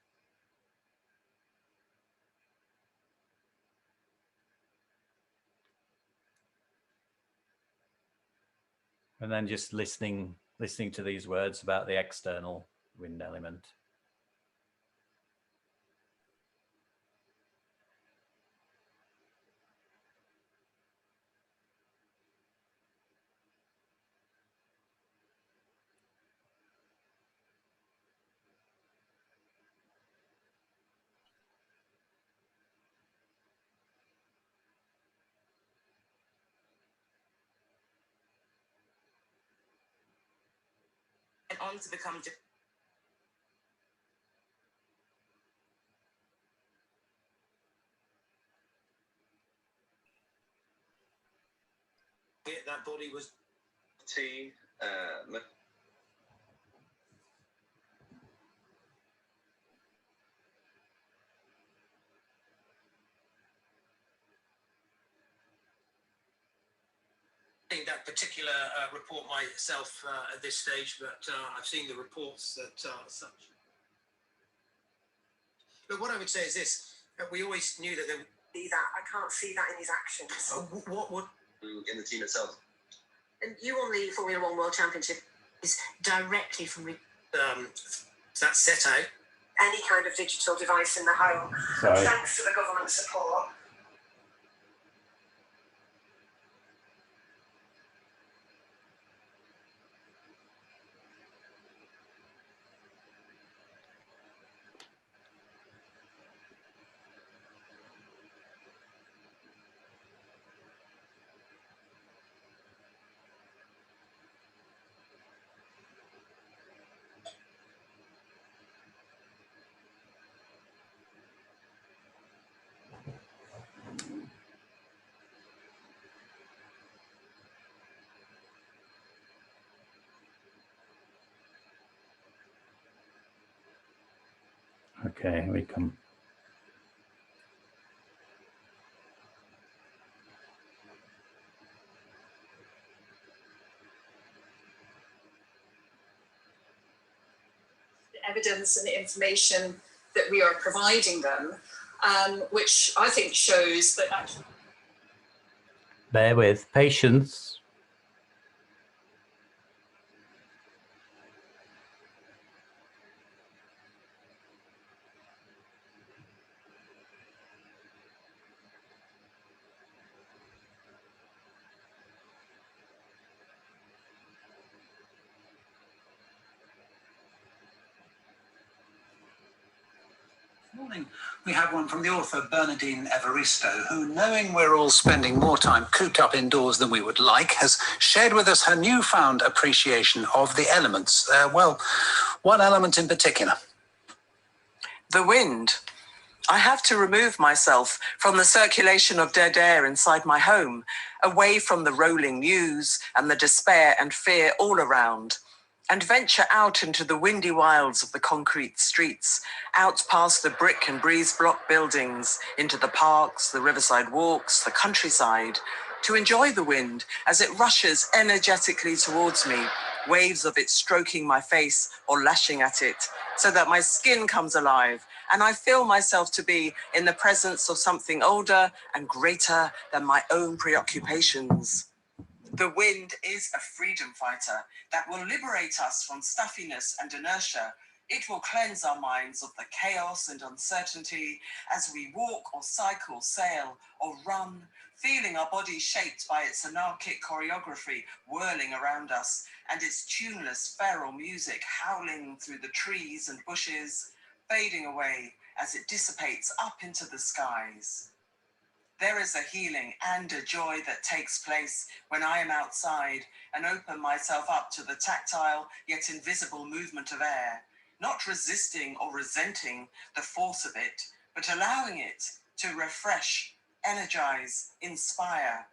And then just listening to these words about the external wind element. On to become that body was that particular report myself at this stage, but I've seen the reports that are such. But what I would say is this: we always knew that there would be that. I can't see that in his actions. What would in the team itself? And you on the Formula One World Championship is directly from that set out. Any kind of digital device in the home. Sorry. Thanks to the government support. Okay, here we come. Evidence and information that we are providing them, which I think shows that actually. Bear with patience. Morning. We have one from the author Bernardine Evaristo, who, knowing we're all spending more time cooped up indoors than we would like, has shared with us her newfound appreciation of the elements. Well, one element in particular. The wind. I have to remove myself from the circulation of dead air inside my home, away from the rolling news and the despair and fear all around, and venture out into the windy wilds of the concrete streets, out past the brick and breeze block buildings, into the parks, the riverside walks, the countryside, to enjoy the wind as it rushes energetically towards me, waves of it stroking my face or lashing at it, so that my skin comes alive and I feel myself to be in the presence of something older and greater than my own preoccupations. The wind is a freedom fighter that will liberate us from stuffiness and inertia. It will cleanse our minds of the chaos and uncertainty as we walk or cycle, sail or run, feeling our bodies shaped by its anarchic choreography whirling around us and its tuneless feral music howling through the trees and bushes, fading away as it dissipates up into the skies. There is a healing and a joy that takes place when I am outside and open myself up to the tactile yet invisible movement of air, not resisting or resenting the force of it, but allowing it to refresh, energize, inspire,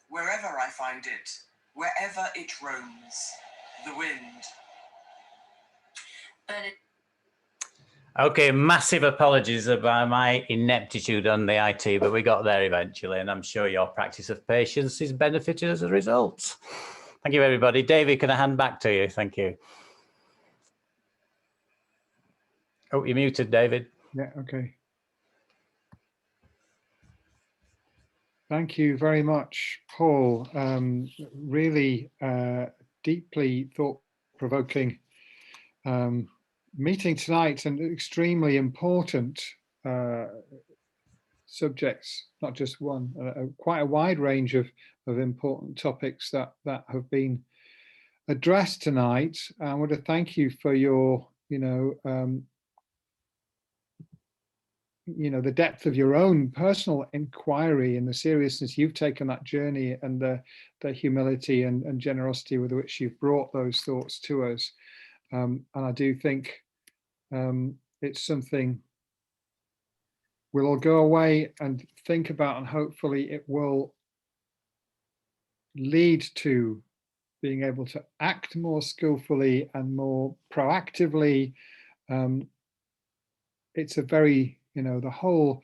wherever I find it, wherever it roams. The wind. Okay, massive apologies about my ineptitude on the IT, but we got there eventually, and I'm sure your practice of patience is benefited as a result. Thank you, everybody. David, can I hand back to you? Thank you. Oh, you're muted, David. Yeah, okay. Thank you very much, Paul. Really deeply thought-provoking meeting tonight, and extremely important subjects, not just one, quite a wide range of important topics that have been addressed tonight. I want to thank you for your, the depth of your own personal inquiry and the seriousness you've taken that journey, and the humility and generosity with which you've brought those thoughts to us. And I do think it's something we'll all go away and think about, and hopefully it will lead to being able to act more skillfully and more proactively. It's a very, the whole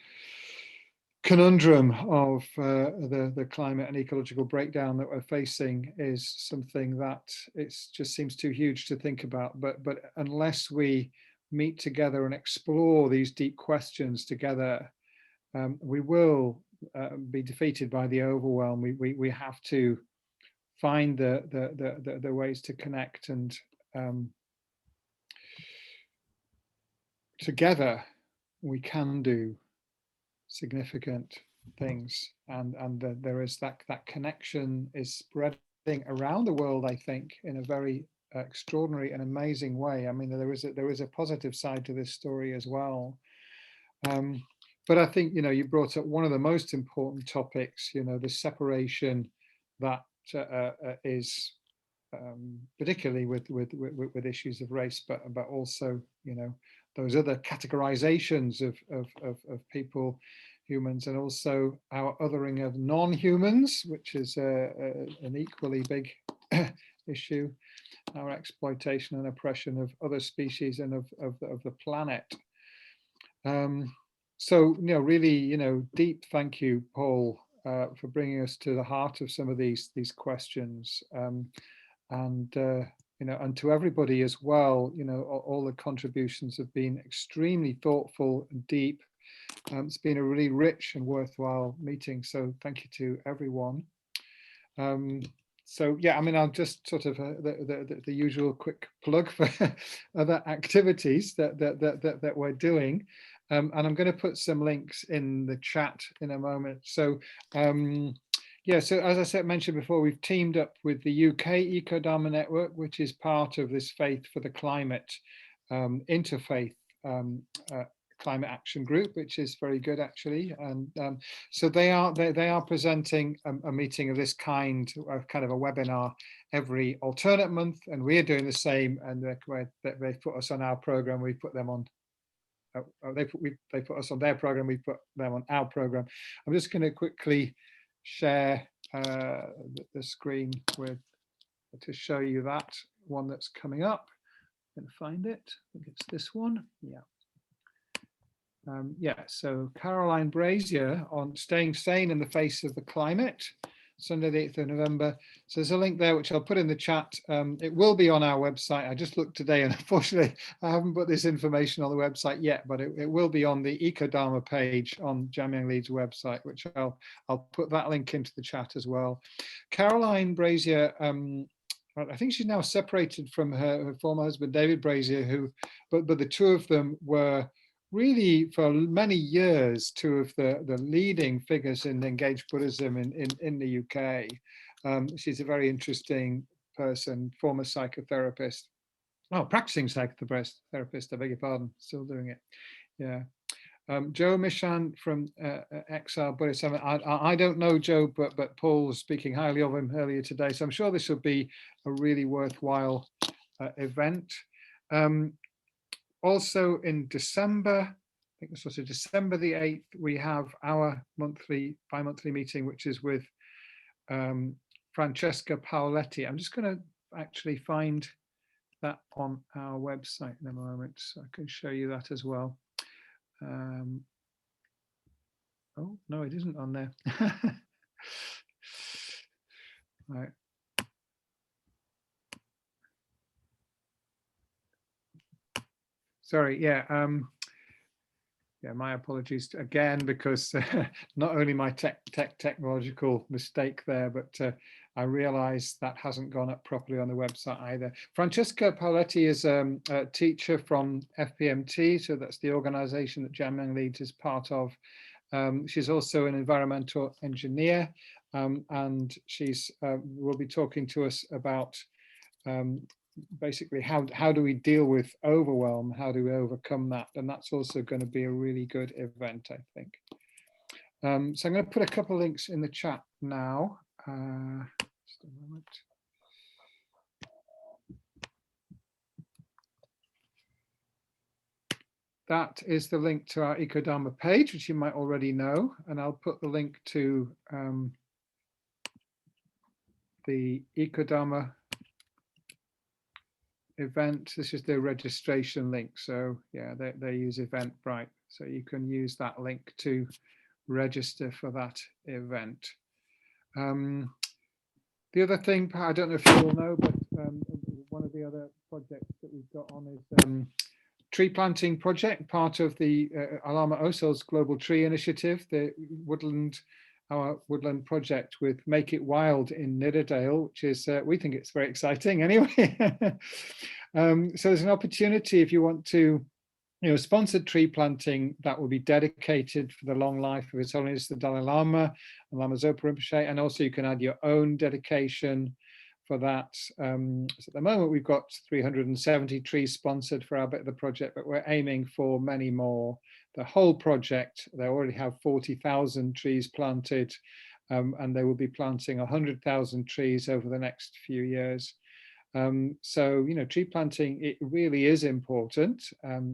conundrum of the climate and ecological breakdown that we're facing is something that it just seems too huge to think about. But unless we meet together and explore these deep questions together, we will be defeated by the overwhelm. We have to find the ways to connect, and together we can do significant things, and there is that connection is spreading around the world, I think, in a very extraordinary and amazing way. I mean, there is a positive side to this story as well. But I think, you brought up one of the most important topics, the separation that is particularly with issues of race, but also, those other categorizations of people, humans, and also our othering of non-humans, which is an equally big issue, our exploitation and oppression of other species and of the planet. So, really, deep thank you, Paul, for bringing us to the heart of some of these questions, and to everybody as well. All the contributions have been extremely thoughtful and deep. It's been a really rich and worthwhile meeting. So thank you to everyone. So yeah, I'll just sort of the usual quick plug for other activities that we're doing. And I'm going to put some links in the chat in a moment. So yeah, so as I mentioned before, we've teamed up with the UK Ecodharma Network, which is part of this Faith for the Climate interfaith climate action group, which is very good actually. And so they are presenting a meeting of this kind of a webinar every alternate month, and we're doing the same. And they put us on our program, we put them on. They put us on their program, we put them on our program. I'm just going to quickly share the screen to show you that one that's coming up. I'm going to find it. I think it's this one. Yeah. Yeah, so Caroline Brazier on staying sane in the face of the climate, Sunday the 8th of November. So there's a link there which I'll put in the chat. It will be on our website. I just looked today and unfortunately I haven't put this information on the website yet, but it will be on the Ecodharma page on Jamyang Leeds website, which I'll put that link into the chat as well. Caroline Brazier, I think she's now separated from her former husband David Brazier, but the two of them were really for many years two of the leading figures in engaged Buddhism in the UK. She's a very interesting person, former psychotherapist. Oh, practicing psychotherapist, I beg your pardon, still doing it. Yeah. Joe Mishan from XR Buddhism. I don't know Joe, but Paul was speaking highly of him earlier today. So I'm sure this will be a really worthwhile event. Also in December, I think this was December the 8th, we have our bi-monthly meeting, which is with Francesca Paoletti. I'm just going to actually find that on our website in a moment, so I can show you that as well. Oh, no, it isn't on there. Right. Sorry, yeah. Yeah, my apologies again, because not only my technological mistake there, but I realized that hasn't gone up properly on the website either. Francesca Paoletti is a teacher from FPMT, so that's the organization that Jamyang Leeds is part of. She's also an environmental engineer, and she's will be talking to us about basically how do we deal with overwhelm, how do we overcome that, and that's also going to be a really good event, I think. So I'm going to put a couple of links in the chat now. Just a moment. That is the link to our Ecodharma page, which you might already know, and I'll put the link to the Ecodharma event. This is the registration link, so yeah, they use Eventbrite, so you can use that link to register for that event. The other thing, I don't know if you all know, but one of the other projects that we've got on is tree planting project, part of the Alama Osel's Global Tree Initiative, our woodland project with Make It Wild in Nidderdale, which is, we think it's very exciting anyway. So there's an opportunity if you want to, sponsored tree planting that will be dedicated for the long life of His Holiness the Dalai Lama and Lama Zopa Rinpoche, and also you can add your own dedication for that. So at the moment we've got 370 trees sponsored for our bit of the project, but we're aiming for many more. The whole project, they already have 40,000 trees planted, and they will be planting 100,000 trees over the next few years. So, tree planting, it really is important.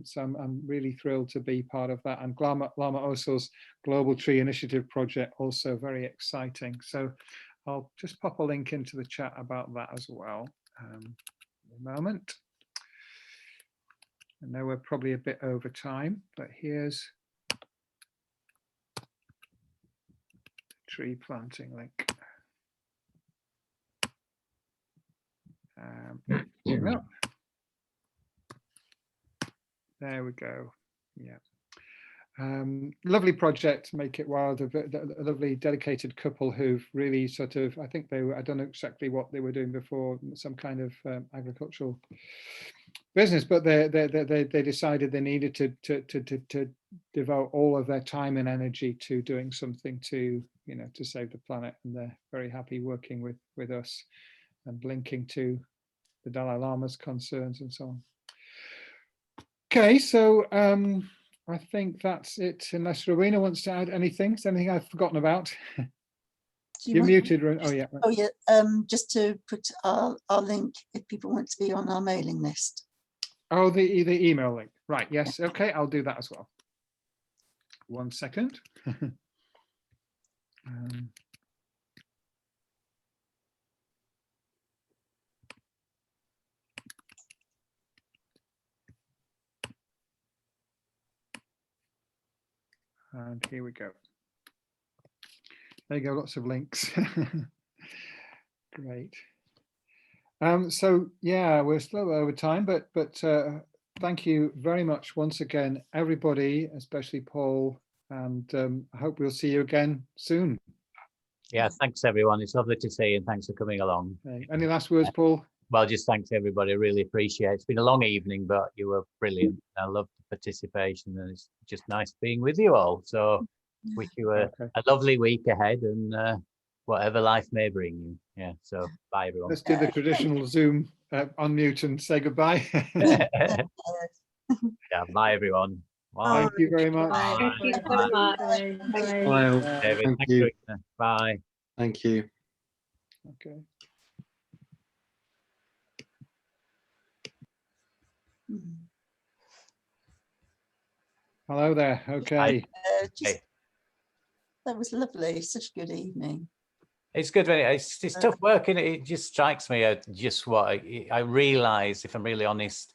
So I'm really thrilled to be part of that. And Lama Osel's Global Tree Initiative project, also very exciting. So I'll just pop a link into the chat about that as well. A moment. I know we're probably a bit over time, but here's the tree planting link. Yep. There we go. Yeah. Lovely project, Make It Wild, a lovely dedicated couple who've really sort of, I think they were, I don't know exactly what they were doing before, some kind of agricultural business, but they decided they needed to devote all of their time and energy to doing something to, you know, to save the planet, and they're very happy working with us and linking to the Dalai Lama's concerns and so on. Okay, so I think that's it, unless Rowena wants to add anything. Is there anything I've forgotten about? You're muted. Oh yeah. Oh yeah. Just to put our link if people want to be on our mailing list. Oh, the email link. Right. Yes. Okay. I'll do that as well. 1 second. And here we go. There you go, lots of links. Great. So yeah, we're still over time, but thank you very much once again, everybody, especially Paul, and I hope we'll see you again soon. Yeah, thanks everyone. It's lovely to see you, and thanks for coming along. Okay. Any last words, Paul? Well, just thanks everybody. I really appreciate it. It's been a long evening, but you were brilliant. I love the participation, and it's just nice being with you all. So wish you a lovely week ahead, and whatever life may bring you. Yeah, so bye everyone. Let's do the traditional Zoom unmute and say goodbye. Yeah, bye everyone. Bye. Thank you very much. Thank you so much. Bye. Bye. David, Thank thanks, you. Rita. Bye. Thank you. Okay. Hello there. Okay. That was lovely. Such a good evening. It's good when it's tough work, and it just strikes me at just what I realize, if I'm really honest,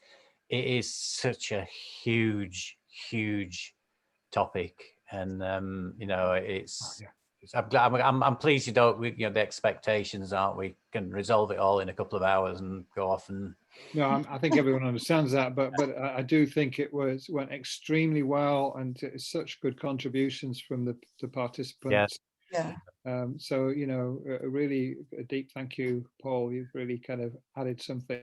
it is such a huge topic, and you know, it's I'm glad, I'm pleased you don't, you know, the expectations aren't we can resolve it all in a couple of hours and go off and. No, I think everyone understands that, but I do think it went extremely well, and such good contributions from the participants. Yeah. So, you know, really a deep thank you, Paul. You've really kind of added something